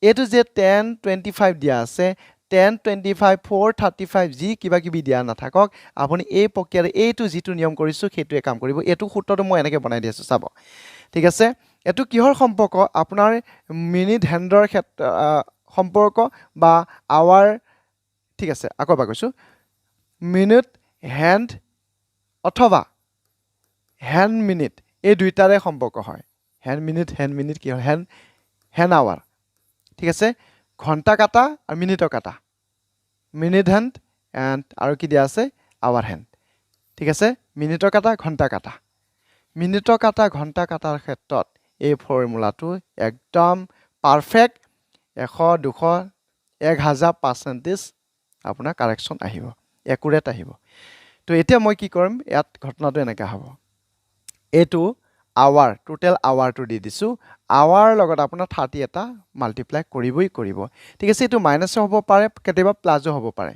এটো যে 10 25 দিয়া আছে 10 25 435 জি কিবা কিবি দিয়া নাথাকক আপুনি এই প্ৰক্ৰিয়াৰে এইটো যিটো নিয়ম কৰিছো সেইটোৱে কাম কৰিব এটো সূত্ৰটো মই এনেকৈ বনাই দিছো চাব ঠিক আছে এটো কিহৰ সম্পৰ্ক আপোনাৰ মিনিট হেণ্ডৰ সম্পৰ্ক বা আৱাৰ ঠিক আছে আকৌ এবাৰ কৈছো মিনিট হেণ্ড অথবা হেণ্ড মিনিট এই দুইটাৰে সম্পৰ্ক হয় হেণ্ড মিনিট কি হয় হেণ্ড আৱাৰ ঠিক আছে ঘণ্টা কাটা আৰু মিনিটৰ কাটা মিনিট হেণ্ড এণ্ড আৰু কি দিয়া আছে আৱাৰ হেণ্ড ঠিক আছে মিনিটৰ কাটা ঘণ্টা কাটা মিনিটৰ কাটা ঘণ্টা কাটাৰ ক্ষেত্ৰত এই ফৰ্মুলাটো একদম পাৰফেক্ট 100 200 1000% আপোনাৰ কাৰেকচন আহিব একুৰেট আহিব তো এতিয়া মই কি কৰিম ইয়াত ঘটনাটো এনেকা হ'ব এটো আৱাৰ টোটাল আৱাৰটো দি দিছো আৱাৰ লগত আপোনাৰ 30 এটা মাল্টিপ্লাই কৰিবই কৰিব ঠিক আছে এটো মাইনাস হ'ব পাৰে কেতিয়াবা প্লাসও হ'ব পাৰে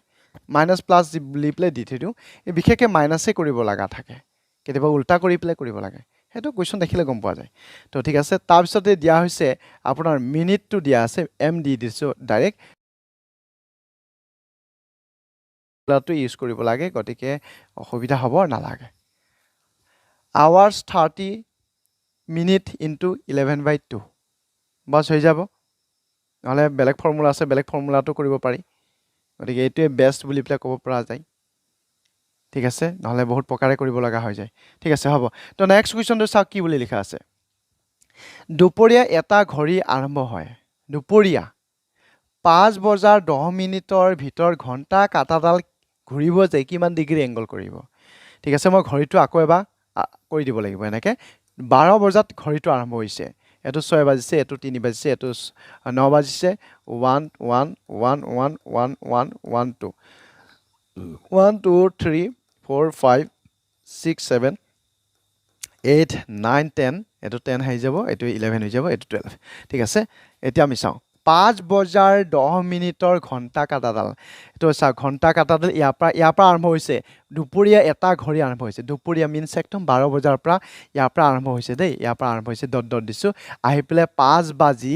মাইনাস প্লাস বুলি প্লে দি থিও এই বিশেষকে মাইনাসে কৰিব লাগা থাকে কেতিয়াবা উল্টা কৰি প্লে কৰিব লাগে হেতু কোৱেশ্চন দেখিলে গম পোৱা যায় তো ঠিক আছে তাৰ পিছতে দিয়া হৈছে আপোনাৰ মিনিটটো দিয়া আছে এম দি দিছো ডাইৰেক্ট লাটো ইউজ কৰিব লাগে গতিকে অসুবিধা হ'ব নালাগে hours 30 minute into 11/2 বাস হৈ যাব নহলে বেলেগ ফৰ্মুলা আছে বেলেগ ফৰ্মুলাটো কৰিব পাৰি গতিকে এইটোৱে বেষ্ট বুলি প্লে ক'ব পৰা যায় ঠিক আছে নহলে বহুত প্ৰকাৰে কৰিব লগা হৈ যায় ঠিক আছে হ'ব তো নেক্সট কোৱেশ্চনটো চাওক কি বুলি লিখা আছে দুপৰীয়া এটা ঘড়ী আৰম্ভ হয় দুপৰীয়া 5 বজাৰ 10 মিনিটৰ ভিতৰ ঘণ্টা কাটাডাল ঘূৰিব যে কিমান ডিগ্ৰী এংগল কৰিব ঠিক আছে মই ঘড়ীটো আকৌ এবাৰ কৰি দিব লাগিব এনেকে 12 বজাত ঘড়ীটো আৰম্ভ হৈছে এটো 6 বাজিছে এটো 3 বাজিছে এটো 9 বাজিছে 1 1 1 1 1 1 1 2 1 2 3 4 5 6 7 8 9 10 এটো 10 হৈ যাব এটো 11 হৈ যাব এটো 12 ঠিক আছে এতিয়া আমি চাও 5 বজাৰ 10 মিনিটৰ ঘণ্টা কাটাডাল এটো চা ঘণ্টা কাটাডাল ইয়াৰ পৰা আৰম্ভ হৈছে দুপৰীয়া এটা ঘড়ী আৰম্ভ হৈছে দুপৰীয়া মিনছ একদম 12 বজাৰ পৰা ইয়াৰ পৰা আৰম্ভ হৈছে দেই ইয়াৰ পৰা আৰম্ভ হৈছে ডট ডট দিছো আহি পেলে 5 বাজি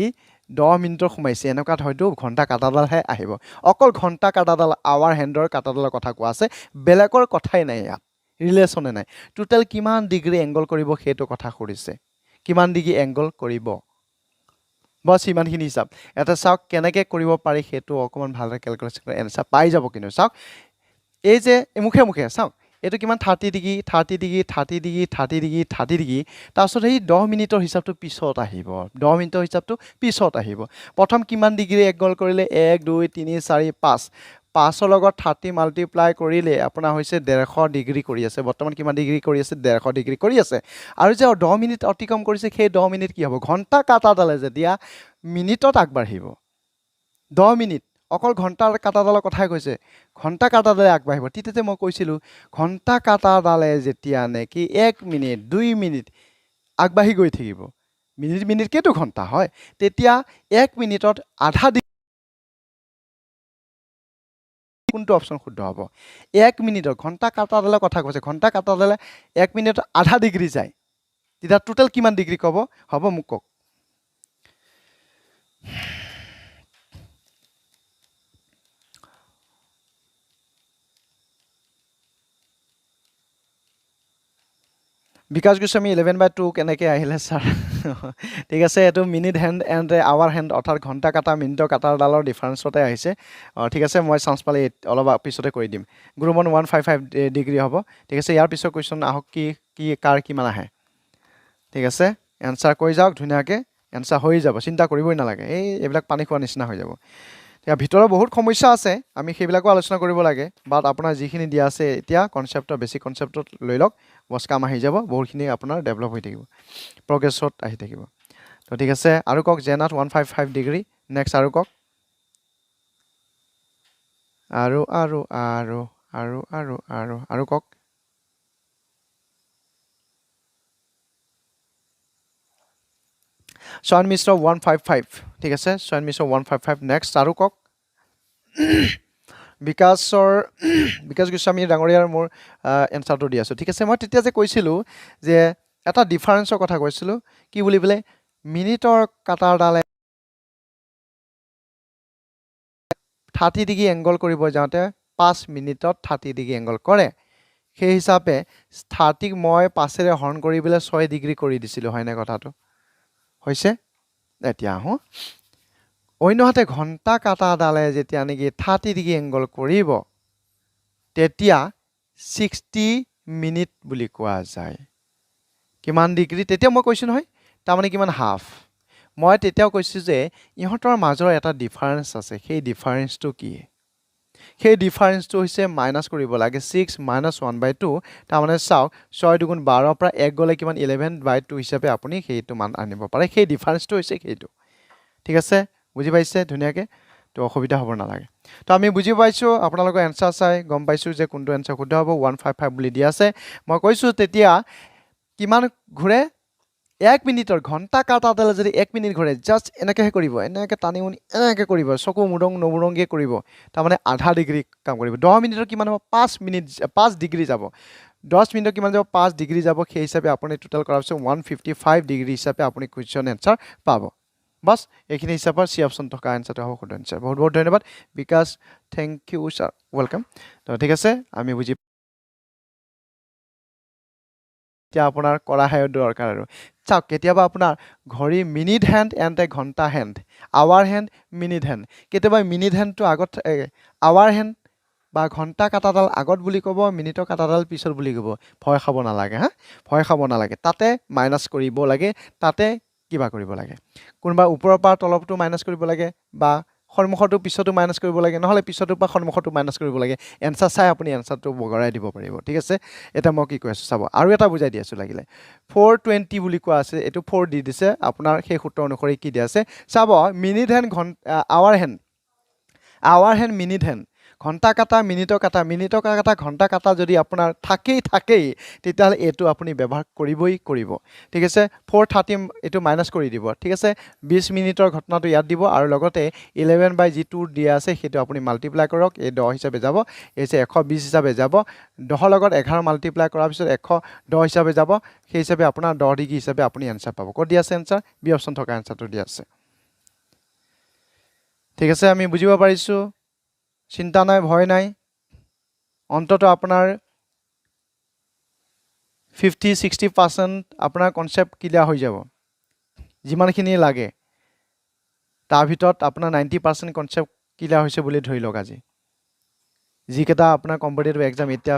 10 মিনিটৰ সোমাইছে এনেকাত হয়তো ঘণ্টা কাটাডালহে আহিব অকল ঘণ্টা কাটাডাল আৱাৰ হেণ্ডৰ কাটাডালৰ কথা কোৱা আছে বেলেগৰ কথাই নাই ইয়াত ৰিলেচনে নাই টোটাল কিমান ডিগ্ৰী এংগল কৰিব হেতু কথা কৰিছে কিমান ডিগ্ৰী এংগল কৰিব বস ইমানখিনি হিচাপ এটা চাওক কেনেকৈ কৰিব পাৰি হেতু অকমান ভালৰে ক্যালকুলেট কৰি এনসাৰ পাই যাব কিন্তু চাওক এই যে মুখে মুখে চাওক এটো কিমান 30 degree 30 degree 30 degree 30 degree 30 degree তাৰছত এই 10 মিনিটৰ হিচাপটো পিছত আহিব 10 মিনিটৰ হিচাপটো পিছত আহিব প্ৰথম কিমান ডিগ্ৰী এংগল কৰিলে 1 2 3 4 5 5 লগত 30 মাল্টিপ্লাই কৰিলে আপোনাৰ হৈছে 150 ডিগ্ৰী কৰি আছে বৰ্তমান কিমান ডিগ্ৰী কৰি আছে 150 ডিগ্ৰী কৰি আছে আৰু যে 10 মিনিট অতিক্ৰম কৰিছে সেই 10 মিনিট কি হ'ব ঘণ্টা কাটাডালে যেতিয়া মিনিটত আগবাঢ়িব 10 মিনিট অকল ঘণ্টাৰ কাটাডালৰ কথাই কৈছে ঘণ্টা কাটাডালে আগবাঢ়িব তিতেতে মই কৈছিলো ঘণ্টা কাটাডালে যেতিয়া নেকি 1 মিনিট 2 মিনিট আগবাঢ়ি গৈ থাকিব মিনিট কেটো ঘণ্টা হয় তেতিয়া 1 মিনিটত আধা কোনটো অপচন শুদ্ধ হ'ব 1 মিনিটৰ ঘণ্টা কাটাডালৰ কথা কৈছে ঘণ্টা কাটাডালে 1 মিনিটত আধা ডিগ্ৰী যায় তেতিয়া টোটাল কিমান ডিগ্ৰী ক'ব হ'ব মোক কক বিকাশ গোস্বামী 11/2 কেনেকৈ আহিলে ছাৰ ঠিক আছে এইটো minute hand and hour hand অৰ্থাৎ ঘণ্টা কাটা মিনিটৰ কাটাৰডালৰ ডিফাৰেঞ্চতে আহিছে ঠিক আছে মই চান্স পালে অলপ পিছতে কৰি দিম গুৰুমন 155 ডিগ্ৰী হ'ব ঠিক আছে ইয়াৰ পিছৰ কুৱেশ্যন আহক কি কি কাৰ কিমান আহে ঠিক আছে এনচাৰ কৰি যাওক ধুনীয়াকৈ এনচাৰ হৈ যাব চিন্তা কৰিবই নালাগে এইবিলাক পানী খোৱা নিচিনা হৈ যাব এতিয়া ভিতৰৰ বহুত সমস্যা আছে আমি সেইবিলাকো আলোচনা কৰিব লাগে বাট আপোনাৰ যিখিনি দিয়া আছে এতিয়া কনচেপ্টৰ বেছিক কনচেপ্টত লৈ লওক বছ কাম আহি যাব বহুতখিনি আপোনাৰ ডেভেলপ হৈ থাকিব প্ৰগ্ৰেছত আহি থাকিব তো ঠিক আছে আৰু কওক জেনাত 155 ডিগ্ৰী নেক্সট আৰু কওক আৰু কওক ছয়ন মিশ্ৰ 155 ঠিক আছে ছয়ন মিশ্ৰ 155 নেক্সট আৰু কওক বিকাশ গোস্বামী ডাঙৰীয়াৰ মোৰ এনচাৰটো দি আছোঁ ঠিক আছে মই তেতিয়া যে কৈছিলোঁ যে এটা ডিফাৰেঞ্চৰ কথা কৈছিলোঁ কি বুলি পেলাই মিনিটৰ কাটাৰডালে 30 ডিগ্ৰী এংগল কৰিব যাওঁতে 5 মিনিটত 30 ডিগ্ৰী এংগল কৰে সেই হিচাপে 30ক মই 5ৰে হৰণ কৰি পেলাই 6 ডিগ্ৰী কৰি দিছিলোঁ হয়নে কথাটো হৈছে এতিয়া আহোঁ অন্যহাতে ঘণ্টা কাটাডালে যেতিয়া নেকি 30 ডিগ্ৰী এংগল কৰিব তেতিয়া 60 মিনিট বুলি কোৱা যায় কিমান ডিগ্ৰী তেতিয়া মই কৈছোঁ নহয় তাৰমানে কিমান হাফ মই তেতিয়াও কৈছোঁ যে ইহঁতৰ মাজৰ এটা ডিফাৰেঞ্চ আছে সেই ডিফাৰেঞ্চটো কি সেই ডিফাৰেঞ্চটো হৈছে মাইনাছ কৰিব লাগে 6 - 1/2 তাৰমানে চাওক 6 দুগুণ 12 পৰা 1 গ'লে কিমান 11/2 হিচাপে আপুনি সেইটো মান আনিব পাৰে সেই ডিফাৰেঞ্চটো হৈছে সেইটো ঠিক আছে বুজি পাইছে ধুনীয়াকৈ তো অসুবিধা হ'ব নালাগে তো আমি বুজি পাইছোঁ আপোনালোকৰ এনচাৰ চাই গম পাইছোঁ যে কোনটো এনচাৰ শুদ্ধ হ'ব 155 বুলি দিয়া আছে মই কৈছোঁ তেতিয়া কিমান ঘূৰে 1 মিনিটৰ ঘণ্টা কাটাডালে যদি 1 মিনিট ঘূৰে জাষ্ট এনেকৈহে কৰিব এনেকৈ টানি মুনি এনেকৈ কৰিব চকু মুৰং নমুৰংকৈ কৰিব তাৰমানে আধা ডিগ্ৰী কাম কৰিব 10 মিনিটৰ কিমান হ'ব 5 ডিগ্ৰী যাব 10 মিনিটৰ কিমান যাব 5 ডিগ্ৰী যাব সেই হিচাপে আপুনি টোটেল কৰাৰ পিছত 155 ডিগ্ৰী হিচাপে আপুনি কুৱেশ্যন এনচাৰ পাব বাছ এইখিনি হিচাপত চি অপশ্যন থকা এনচাৰটো হ'ব শুদ্ধ এনচাৰ বহুত বহুত ধন্যবাদ বিকাশ থেংক ইউ ছাৰ ৱেলকাম তো ঠিক আছে আমি বুজি এতিয়া আপোনাৰ কৰাহে দৰকাৰ আৰু চাওক কেতিয়াবা আপোনাৰ ঘড়ী মিনিট হেণ্ড এণ্ড ঘণ্টা hand hour hand minute hand কেতিয়াবা মিনিট হেণ্ডটো আগত আৱাৰ হেণ্ড বা ঘণ্টা কাটাডাল আগত বুলি ক'ব মিনিটৰ কাটাডাল পিছত বুলি ক'ব ভয় খাব নালাগে হা ভয় খাব নালাগে তাতে মাইনাছ কৰিব লাগে তাতে কিবা কৰিব লাগে কোনোবা ওপৰৰ পৰা তলৰটো মাইনাছ কৰিব লাগে বা সন্মুখতো পিছতো মাইনাছ কৰিব লাগে নহ'লে পিছতো পৰা সন্মুখতো মাইনাছ কৰিব লাগে এনচাৰ চাই আপুনি এনচাৰটো বগৰাই দিব পাৰিব ঠিক আছে এতিয়া মই কি কৈ আছোঁ চাব আৰু এটা বুজাই দি আছোঁ লাগিলে 420 বুলি কোৱা আছে এইটো 4 দি দিছে আপোনাৰ সেই সূত্ৰ অনুসৰি কি দিয়া আছে sir minute hand hour hand minute hand ঘণ্টা কাটা মিনিটৰ কাটা ঘণ্টা কাটা যদি আপোনাৰ থাকেই তেতিয়াহ'লে এইটো আপুনি ব্যৱহাৰ কৰিবই কৰিব ঠিক আছে 430 এইটো মাইনাছ কৰি দিব ঠিক আছে 20 মিনিটৰ ঘটনাটো ইয়াত দিব আৰু লগতে 11/2 দিয়া আছে সেইটো আপুনি মাল্টিপ্লাই কৰক এই 10 হিচাপে যাব এই যে 120 হিচাপে যাব 10 লগত 11 মাল্টিপ্লাই কৰাৰ পিছত 110 হিচাপে যাব সেই হিচাপে আপোনাৰ 10 ডিগ্ৰী হিচাপে আপুনি এনচাৰ পাব ক'ত দিয়া আছে এনচাৰ বি অপশ্যন থকা এনচাৰটো দিয়া আছে ঠিক আছে আমি বুজিব পাৰিছোঁ চিন্তা নাই ভয় নাই অন্তত আপোনাৰ 50-60% আপোনাৰ কনচেপ্ট ক্লিয়াৰ হৈ যাব যিমানখিনি লাগে তাৰ ভিতৰত আপোনাৰ 90% কনচেপ্ট ক্লিয়াৰ হৈছে বুলি ধৰি লওক আজি যিকেইটা আপোনাৰ কম্পিটিটিভ এক্সাম এতিয়া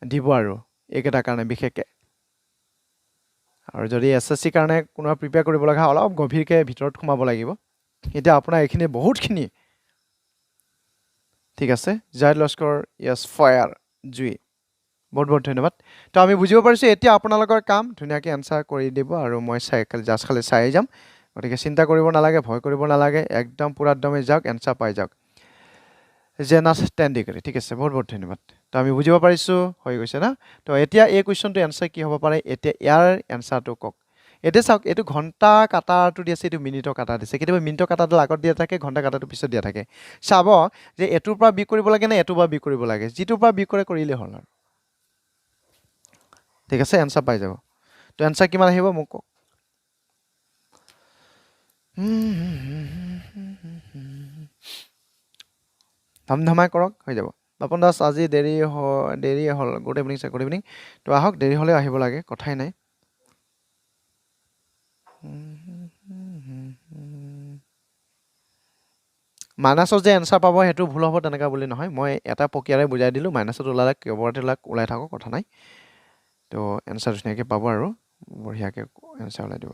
দিব আৰু এইকেইটাৰ কাৰণে বিশেষকৈ আৰু যদি SSC কাৰণে কোনোবা প্ৰিপেয়াৰ কৰিব লগা অলপ গভীৰকৈ ভিতৰত সোমাব লাগিব এতিয়া আপোনাৰ এইখিনি বহুতখিনি ঠিক আছে জাহিদ লস্কৰ য়েছ ফায়াৰ জুই বহুত বহুত ধন্যবাদ তো আমি বুজিব পাৰিছোঁ এতিয়া আপোনালোকৰ কাম ধুনীয়াকৈ এনচাৰ কৰি দিব আৰু মই জাষ্ট খালি চাই যাম গতিকে চিন্তা কৰিব নালাগে ভয় কৰিব নালাগে একদম পূৰা একদমেই যাওক এনচাৰ পাই যাওক জেনাছ 10 ডিগ্ৰী ঠিক আছে বহুত বহুত ধন্যবাদ তো আমি বুজিব পাৰিছোঁ হৈ গৈছে না তো এতিয়া এই কুৱেশ্যনটো এনচাৰ কি হ'ব পাৰে এতিয়া ইয়াৰ এনচাৰটো কওক এতিয়া চাওক এইটো ঘণ্টা কাটাটো দি আছে এইটো মিনিটৰ কাটা দিছে কেতিয়াবা মিনিটৰ কাটাডাল আগত দিয়া থাকে ঘণ্টা কাটাটো পিছত দিয়া থাকে চাব যে এইটোৰ পৰা বি কৰিব লাগে নে এইটোৰ পৰা বি কৰিব লাগে যিটোৰ পৰা বি কৰে কৰিলে হ'ল আৰু ঠিক আছে এনচাৰ পাই যাব তো এনচাৰ কিমান আহিব মোক কওক ধমধমাই কৰক হৈ যাব বাপন দাস আজি দেৰি হ'ল good evening sir good evening তো আহক দেৰি হ'লে আহিব লাগে কথাই নাই মাইনাছত যে এনচাৰ পাব সেইটো ভুল হ'ব তেনেকা বুলি নহয় মই এটা প্ৰক্ৰিয়াৰে বুজাই দিলোঁ মাইনাছত ওলালে কেইবাৰতে ওলাই থাকক কথা নাই তো এনচাৰ ধুনীয়াকৈ পাব আৰু বঢ়িয়াকৈ এনচাৰ ওলাই দিব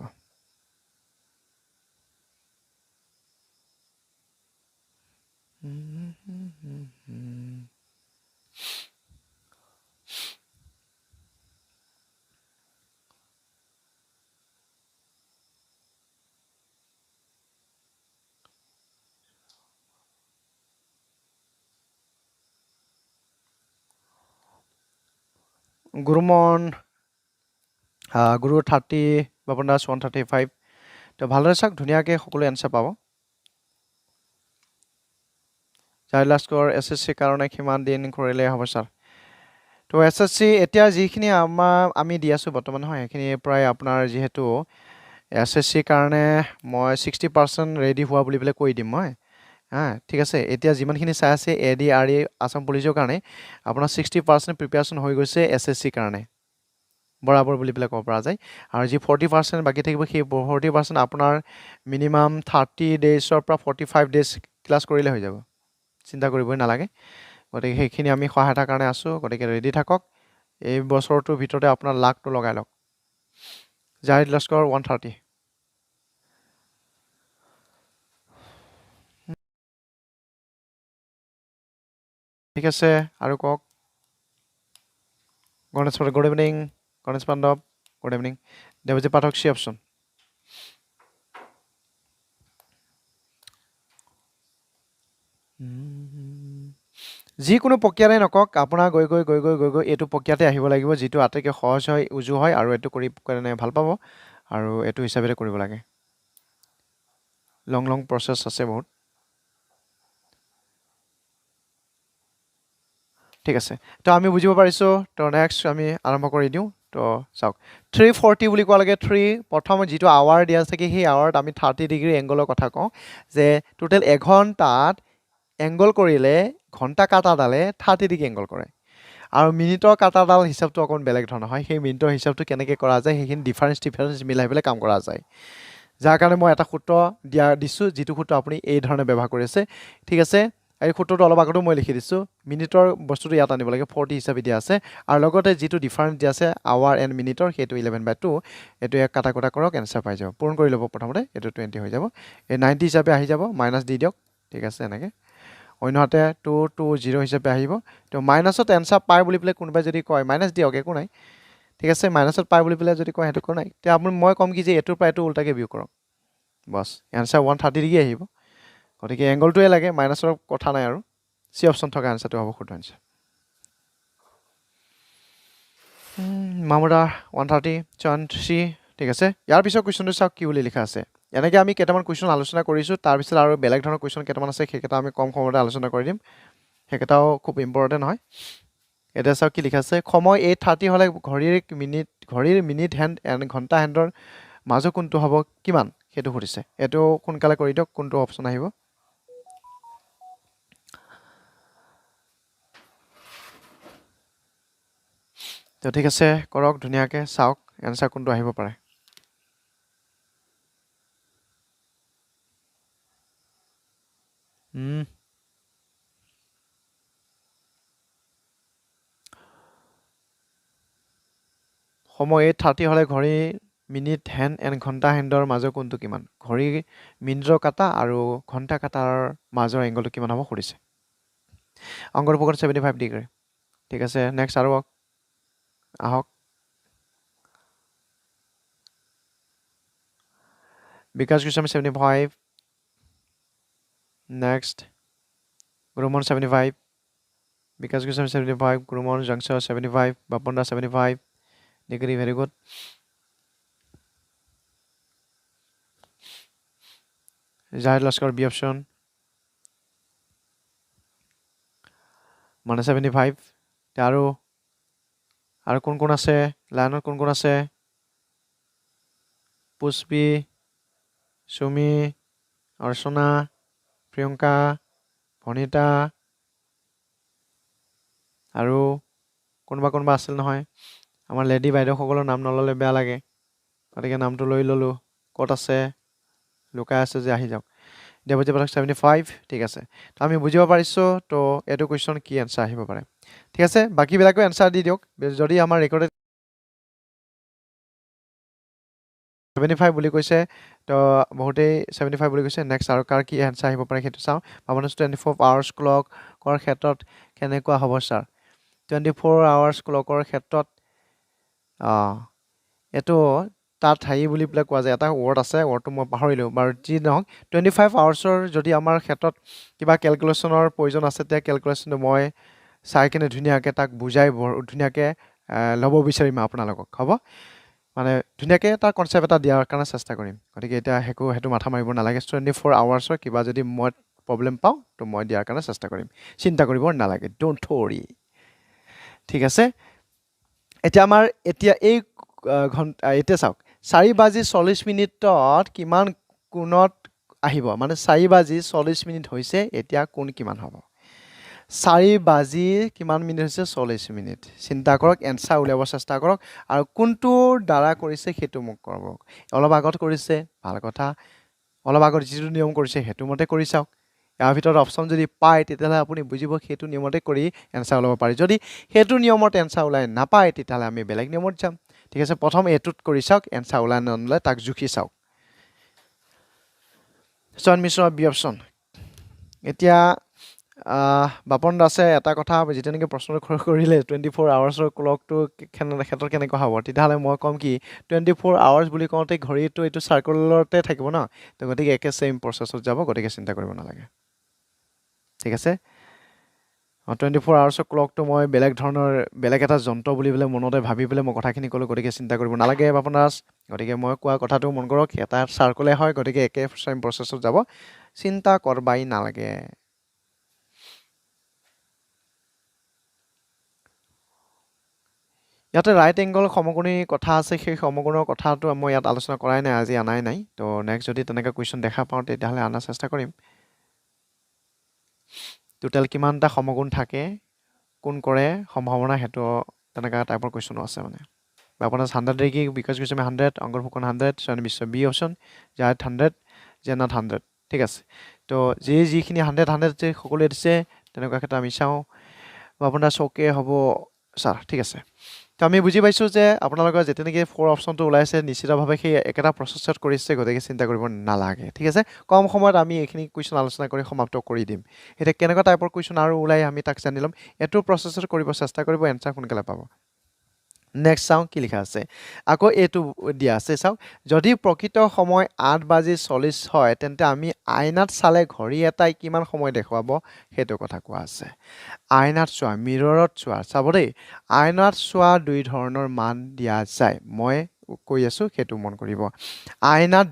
গুৰুমন গুৰু 30 বাপন দাস 135 তো ভালদৰে চাওক ধুনীয়াকৈ সকলো এনচাৰ পাব জাইলাস্কৰ এছএছচি কাৰণে কিমান দিন কৰিলে হ'ব ছাৰ তো এছএছচি এতিয়া যিখিনি আমি দি আছোঁ বৰ্তমান হয় সেইখিনি প্ৰায় আপোনাৰ যিহেতু এছএছচিৰ কাৰণে মই 60% ৰেডি হোৱা বুলি পেলাই কৈ দিম মই ঠিক আছে এতিয়া যিমানখিনি চাই আছে এডি আৰ ই আছাম পুলিচৰ কাৰণে আপোনাৰ 60% প্ৰিপেৰেশ্যন হৈ গৈছে এছএছচিৰ কাৰণে বৰাবৰ বুলি পেলাই ক'ব পৰা যায় আৰু যি 40% বাকী থাকিব সেই 40% আপোনাৰ মিনিমাম 30 ডেইজৰ পৰা 45 ডেইজ ক্লাছ কৰিলে হৈ যাব চিন্তা কৰিবই নালাগে গতিকে সেইখিনি আমি সহায়তাৰ কাৰণে আছোঁ গতিকে ৰেডি থাকক এই বছৰটোৰ ভিতৰতে আপোনাৰ লাকটো লগাই লওক জাহিদ লস্কৰ 130 ঠিক আছে আৰু কওক Ganesh good evening Ganesh Pandav good evening Debajit Pathak C option যিকোনো প্ৰক্ৰিয়াৰে নকওক আপোনাৰ গৈ গৈ এইটো প্ৰক্ৰিয়াতে আহিব লাগিব যিটো আটাইতকৈ সহজ হয় উজু হয় আৰু এইটো কৰি কাৰণে ভাল পাব আৰু এইটো হিচাপে কৰিব লাগে লং প্ৰচেছ আছে বহুত ঠিক আছে তো আমি বুজিব পাৰিছোঁ তো নেক্সট আমি আৰম্ভ কৰি দিওঁ তো চাওক 340 বুলি কোৱা লাগে 3 প্ৰথম যিটো আৱাৰ দিয়া থাকে সেই আৱাৰত আমি 30 ডিগ্ৰী এংগলৰ কথা কওঁ যে টোটেল এঘণ্টাত এংগল কৰিলে ঘণ্টা কাটাডালে 30 ডিগ্ৰী এংগল কৰে আৰু মিনিটৰ কাটাডাল হিচাপটো অকণ বেলেগ ধৰণৰ হয় সেই মিনিটৰ হিচাপটো কেনেকৈ কৰা যায় সেইখিনি ডিফাৰেঞ্চ মিলাই পেলাই কাম কৰা যায় যাৰ কাৰণে মই এটা সূত্ৰ দিছোঁ যিটো সূত্ৰ আপুনি এই ধৰণে ব্যৱহাৰ কৰি আছে ঠিক আছে এই সূত্ৰটো অলপ আগতো মই লিখি দিছোঁ মিনিটৰ বস্তুটো ইয়াত আনিব লাগে 40 হিচাপে দিয়া আছে আৰু লগতে যিটো ডিফাৰেঞ্চ দিয়া আছে আৱাৰ এণ্ড মিনিটৰ সেইটো 11/2 এইটো এক কাটা কুটা কৰক এনচাৰ পাই যাব পূৰণ কৰি ল'ব প্ৰথমতে এইটো 20 হৈ যাব এই 90 হিচাপে আহি যাব মাইনাছ দি দিয়ক ঠিক আছে এনেকৈ অন্যহাতে 220 হিচাপে আহিব তো মাইনাছত এনচাৰ পায় বুলি পেলাই কোনোবাই যদি কয় মাইনাছ দিয়ক একো নাই ঠিক আছে মাইনাছত পায় বুলি পেলাই যদি কয় সেইটো একো নাই তেতিয়া আপুনি মই ক'ম কি যে এইটোৰ পৰা এইটো উল্টাকৈ ভিউ কৰক বছ এনচাৰ 130 ডিগ্ৰী আহিব গতিকে এংগলটোৱে লাগে মাইনাছৰ কথা নাই আৰু চি অপশ্যন থকা এনচাৰটো হ'ব শুদ্ধ এনচাৰ মামুদা 130 চি ঠিক আছে ইয়াৰ পিছত কুৱেশ্যনটো চাওক কি বুলি লিখা আছে এনেকৈ আমি কেইটামান কুৱেশ্যন আলোচনা কৰিছোঁ তাৰপিছত আৰু বেলেগ ধৰণৰ কুৱেশ্যন কেইটামান আছে সেইকেইটা আমি কম সময়তে আলোচনা কৰি দিম সেইকেইটাও খুব ইম্পৰ্টেণ্ট হয় এতিয়া চাওক কি লিখা আছে সময় 8:30 হ'লে ঘড়ীৰ মিনিট হেণ্ড এণ্ড ঘণ্টা হেণ্ডৰ মাজৰ কোনটো হ'ব কিমান সেইটো সুধিছে এইটো সোনকালে কৰি দিয়ক কোনটো অপশ্যন আহিব তো ঠিক আছে কৰক ধুনীয়াকৈ চাওক এনচাৰ কোনটো আহিব পাৰে সময় 8:30 হ'লে ঘড়ী মিনিট হেণ্ড এণ্ড ঘণ্টা হেণ্ডৰ মাজৰ কোনটো কিমান ঘড়ী মিনিটৰ কাটা আৰু ঘণ্টা কাটাৰ মাজৰ এংগলটো কিমান হ'ব সুধিছে অংকৰ পকৰত 75 ডিগ্ৰী ঠিক আছে নেক্সট আৰু আহক বিকাশ গোস্বামী 75 নেক্সট গুৰুমন 75 বিকাশ গোস্বামী 75 গুৰুমন জংচৰ 75 Bapan Das 75 degree very good Zahid Laskar B option মানে 75 আৰু কোন আছে লাইনত কোন আছে পুষ্পী সুমি অৰ্চনা প্ৰিয়ংকা ভনিতা আৰু কোনোবা আছিল নহয় আমাৰ লেডি বাইদেউসকলৰ নাম নল'লে বেয়া লাগে গতিকে নামটো লৈ ল'লোঁ ক'ত আছে লুকাই আছে যে আহি যাওক দিয়া বুজি পালক 75 ঠিক আছে তো আমি বুজিব পাৰিছোঁ তো এইটো কুৱেশ্যন কি এনচাৰ আহিব পাৰে ঠিক আছে বাকীবিলাকো এনচাৰ দি দিয়ক যদি আমাৰ ৰেকৰ্ডেড 75 বুলি কৈছে তো বহুতেই 75 বুলি কৈছে নেক্সট আৰু কাৰ কি এনচাৰ আহিব পাৰে সেইটো চাওঁ আপোনাৰ 24 আৱাৰ্ছ ক্লকৰ ক্ষেত্ৰত কেনেকুৱা হ'ব ছাৰ 24 আৱাৰ্ছ ক্লকৰ ক্ষেত্ৰত এইটো তাত হেৰি বুলি পেলাই কোৱা যায় এটা ৱৰ্ড আছে ৱৰ্ডটো মই পাহৰিলোঁ বাৰু যি নহওক 25 আৱাৰ্ছৰ যদি আমাৰ ক্ষেত্ৰত কিবা কেলকুলেশ্যনৰ প্ৰয়োজন আছে তেতিয়া কেলকুলেশ্যনটো মই চাই কিনে ধুনীয়াকৈ তাক বুজাই ধুনীয়াকৈ ল'ব বিচাৰিম আপোনালোকক হ'ব মানে ধুনীয়াকৈ এটা কনচেপ্ট এটা দিয়াৰ কাৰণে চেষ্টা কৰিম গতিকে এতিয়া সেইটো মাথা মাৰিব নালাগে 24 আৱাৰ্ছৰ কিবা যদি মই প্ৰব্লেম পাওঁ তো মই দিয়াৰ কাৰণে চেষ্টা কৰিম চিন্তা কৰিব নালাগে ডোণ্ট ৱৰি ঠিক আছে এতিয়া আমাৰ এই ঘণ্টা এতিয়া চাওক 4:40 কিমান কোণত আহিব মানে 4:40 হৈছে এতিয়া কোণ কিমান হ'ব 4 কিমান মিনিট হৈছে 40 মিনিট চিন্তা কৰক এনচাৰ উলিয়াব চেষ্টা কৰক আৰু কোনটোৰ দ্বাৰা কৰিছে সেইটো মোক ক'ব অলপ আগত কৰিছে ভাল কথা অলপ আগত যিটো নিয়ম কৰিছে সেইটো মতে কৰি চাওক ইয়াৰ ভিতৰত অপশ্যন যদি পায় তেতিয়াহ'লে আপুনি বুজিব সেইটো নিয়মতে কৰি এনচাৰ ওলাব পাৰি যদি সেইটো নিয়মত এনচাৰ ওলাই নাপায় তেতিয়াহ'লে আমি বেলেগ নিয়মত যাম ঠিক আছে প্ৰথম এইটোত কৰি চাওক এনচাৰ ওলাই নল'লে তাক জুখি চাওক চন মিশ্ৰ বি অপশ্যন এতিয়া বাপন দাসে এটা কথা যেতিয়া নেকি প্ৰশ্নটো কৰিলে 24 আৱাৰ্ছৰ ক্লকটো ক্ষেত্ৰত কেনেকুৱা হ'ব তেতিয়াহ'লে মই ক'ম কি 24 আৱাৰ্ছ বুলি কওঁতে ঘড়ীটো এইটো চাৰ্কুলতে থাকিব ন তো গতিকে একে ছেইম প্ৰচেছত যাব গতিকে চিন্তা কৰিব নালাগে ঠিক আছে 24 আৱাৰ্ছৰ ক্লকটো মই বেলেগ এটা যন্ত্ৰ বুলি পেলাই মনতে ভাবি পেলাই মই কথাখিনি ক'লোঁ গতিকে চিন্তা কৰিব নালাগে বাপন দাস গতিকে মই কোৱা কথাটো মন কৰক এটা চাৰ্কুলে হয় গতিকে একে ছেইম প্ৰচেছত যাব চিন্তা কৰবাই নালাগে ইয়াতে ৰাইট এংগল সমকোণী কথা আছে সেই সমকোণৰ কথাটো মই ইয়াত আলোচনা কৰাই নাই আজি আনাই নাই তো নেক্সট যদি তেনেকৈ কুৱেশ্যন দেখা পাওঁ তেতিয়াহ'লে আনাৰ চেষ্টা কৰিম টোটেল কিমানটা সমকোণ থাকে কোন কৰে সম্ভাৱনা সেইটো তেনেকুৱা টাইপৰ কুৱেশ্যনো আছে মানে আপোনাৰ 100 ডিগ্ৰী বিকাশ গোস্বামী 100 অংকৰ ফুকন 100 চয়ন বিশ্ব বি অপশ্যন জাত 100 জেনাত 100 ঠিক আছে তো যিখিনি 100 যে সকলোৱে দিছে তেনেকুৱা ক্ষেত্ৰত আমি চাওঁ আপোনাৰ চকে হ'ব ছাৰ ঠিক আছে তো আমি বুজি পাইছোঁ যে আপোনালোকৰ যেতিয়া নেকি 4 অপশ্যনটো ওলাইছে নিশ্চিতভাৱে সেই একেটা প্ৰচেছত কৰিছে গতিকে চিন্তা কৰিব নালাগে ঠিক আছে কম সময়ত আমি এইখিনি কুৱেশ্যন আলোচনা কৰি সমাপ্ত কৰি দিম এতিয়া কেনেকুৱা টাইপৰ কুৱেশ্যন আৰু ওলাই আমি তাক জানি ল'ম এইটো প্ৰচেছত কৰিব চেষ্টা কৰিব এনচাৰ সোনকালে পাব নেক্সট চাওঁ কি লিখা আছে আকৌ এইটো দিয়া আছে চাওক যদি প্ৰকৃত সময় 8:40 হয় তেন্তে আমি আইনাত চালে ঘড়ী এটাই কিমান সময় দেখুৱাব সেইটো কথা কোৱা আছে আইনাত চোৱা মিৰৰত চোৱা চাব দেই আইনাত চোৱা দুই ধৰণৰ মান দিয়া যায় মই কৈ আছোঁ সেইটো মন কৰিব আইনাত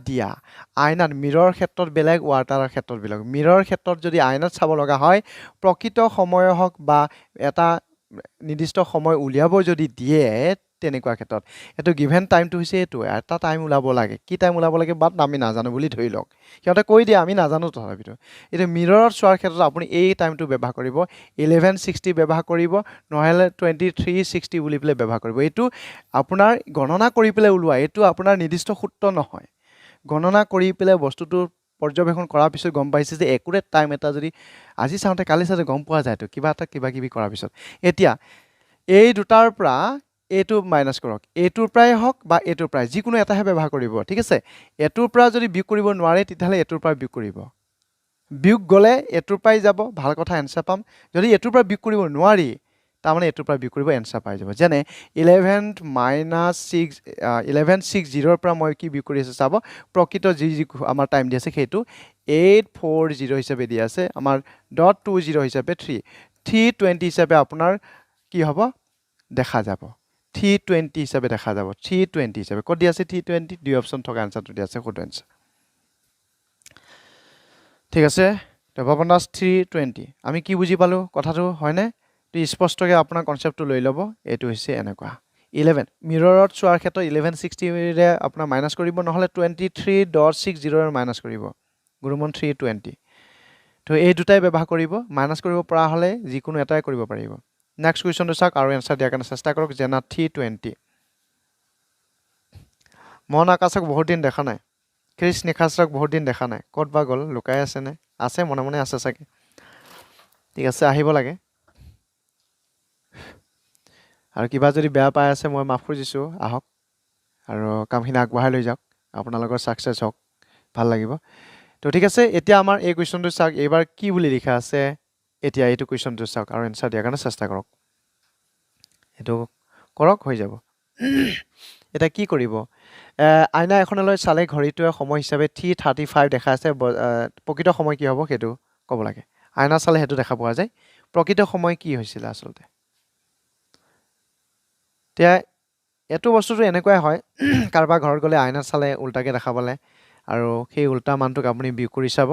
মিৰৰ ক্ষেত্ৰত বেলেগ ৱাটাৰৰ ক্ষেত্ৰত বেলেগ মিৰৰ ক্ষেত্ৰত যদি আইনাত চাব লগা হয় প্ৰকৃত সময় হওক বা এটা নিৰ্দিষ্ট সময় উলিয়াব যদি দিয়ে তেনেকুৱা ক্ষেত্ৰত এইটো গিভেন টাইমটো হৈছে এইটো এটা টাইম ওলাব লাগে কি টাইম ওলাব লাগে বাট আমি নাজানো বুলি ধৰি লওক সিহঁতে কৈ দিয়ে আমি নাজানো তথাপিতো এইটো মিৰৰত চোৱাৰ ক্ষেত্ৰত আপুনি এই টাইমটো ব্যৱহাৰ কৰিব 1160 ব্যৱহাৰ কৰিব নহ'লে 2360 বুলি পেলাই ব্যৱহাৰ কৰিব এইটো আপোনাৰ গণনা কৰি পেলাই ওলোৱা এইটো আপোনাৰ নিৰ্দিষ্ট সূত্ৰ নহয় গণনা কৰি পেলাই বস্তুটো পৰ্যবেক্ষণ কৰাৰ পিছত গম পাইছে যে একুৰেট টাইম এটা যদি আজি চাওঁতে কালি চাওঁতে গম পোৱা যায়তো কিবা কিবি কৰাৰ পিছত এতিয়া এই দুটাৰ পৰা এইটো মাইনাছ কৰক এইটোৰ পৰাই হওক বা এইটোৰ পৰাই যিকোনো এটাহে ব্যৱহাৰ কৰিব ঠিক আছে এইটোৰ পৰা যদি বিয়োগ কৰিব নোৱাৰে তেতিয়াহ'লে এইটোৰ পৰা বিয়োগ কৰিব বিয়োগ গ'লে এইটোৰ পৰাই যাব ভাল কথা এনচাৰ পাম যদি এইটোৰ পৰা বিয়োগ কৰিব নোৱাৰি তাৰমানে এইটোৰ পৰা বিয়োগ কৰিব এনচাৰ পাই যাব যেনে 11-1160 পৰা মই কি বিয়োগ কৰি আছোঁ চাব প্ৰকৃত যি আমাৰ টাইম দি আছে সেইটো 840 হিচাপে দি আছে আমাৰ .20 হিচাপে 320 হিচাপে আপোনাৰ কি হ'ব দেখা যাব 320 হিচাপে দেখা যাব 320 হিচাপে ক'ত দি আছে 320 দুই অপশ্যন থকা এনচাৰটো দি আছে শুদ্ধ এনচাৰ ঠিক আছে তো ভৱনাছ 320 আমি কি বুজি পালোঁ কথাটো হয়নে তো স্পষ্টকৈ আপোনাৰ কনচেপ্টটো লৈ ল'ব এইটো হৈছে এনেকুৱা 11 মিৰৰত চোৱাৰ ক্ষেত্ৰত 1160ৰে আপোনাৰ মাইনাছ কৰিব নহ'লে 23.60ৰে মাইনাছ কৰিব গুৰুমন 320 তো এই দুটাই ব্যৱহাৰ কৰিব মাইনাছ কৰিব পৰা হ'লে যিকোনো এটাই কৰিব পাৰিব নেক্সট কুৱেশ্যনটো চাওক আৰু এনচাৰ দিয়াৰ কাৰণে চেষ্টা কৰক জেনা 320 মন আকাশক বহুত দিন দেখা নাই ক্ৰিছ নিখাছক বহুত দিন দেখা নাই ক'ত বা গ'ল লুকাই আছে নে আছে মনে মনে আছে চাগে ঠিক আছে আহিব লাগে আৰু কিবা যদি বেয়া পাই আছে মই মাফ খুজিছোঁ আহক আৰু কামখিনি আগবঢ়াই লৈ যাওক আপোনালোকৰ ছাকচেছ হওক ভাল লাগিব তো ঠিক আছে এতিয়া আমাৰ এই কুৱেশ্যনটো চাওক এইবাৰ কি বুলি লিখা আছে এতিয়া এইটো কুৱেশ্যনটো চাওক আৰু এনচাৰ দিয়াৰ কাৰণে চেষ্টা কৰক এইটো কৰক হৈ যাব এটা কি কৰিব আইনা এখনলৈ চালে ঘড়ীটোৱে সময় হিচাপে 3:35 দেখা আছে প্ৰকৃত সময় কি হ'ব সেইটো ক'ব লাগে আইনা চালে সেইটো দেখা পোৱা যায় প্ৰকৃত সময় কি হৈছিল আচলতে এতিয়া এইটো বস্তুটো এনেকুৱাই হয় কাৰোবাৰ ঘৰত গ'লে আইনা চালে উল্টাকে দেখা পালে আৰু সেই উল্টা মানটোক আপুনি ভিউ কৰি চাব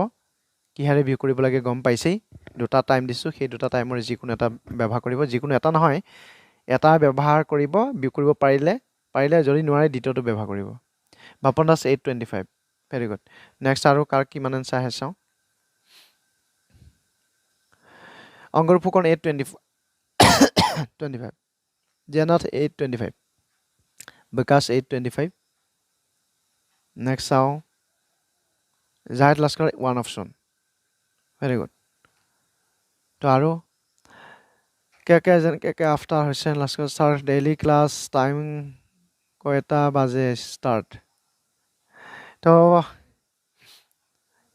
কিহেৰে ভিউ কৰিব লাগে গম পাইছেই দুটা টাইম দিছোঁ সেই দুটা টাইমৰ যিকোনো এটা ব্যৱহাৰ কৰিব যিকোনো এটা নহয় এটা ব্যৱহাৰ কৰিব ভিউ কৰিব পাৰিলে যদি নোৱাৰে দ্বিতীয়টো ব্যৱহাৰ কৰিব Bapan Das 825 very good next আৰু কাৰ কিমান এনচাৰ আহে চাওঁ অংগৰ ফুকন 825 জেনাথ 825 বিকাশ 825 নেক্সট চাওঁ Zahid Laskar 1 option very good তো আৰু কে আফটাৰ Hussain Laskar sir daily class time কেইটা বাজে ষ্টাৰ্ট তো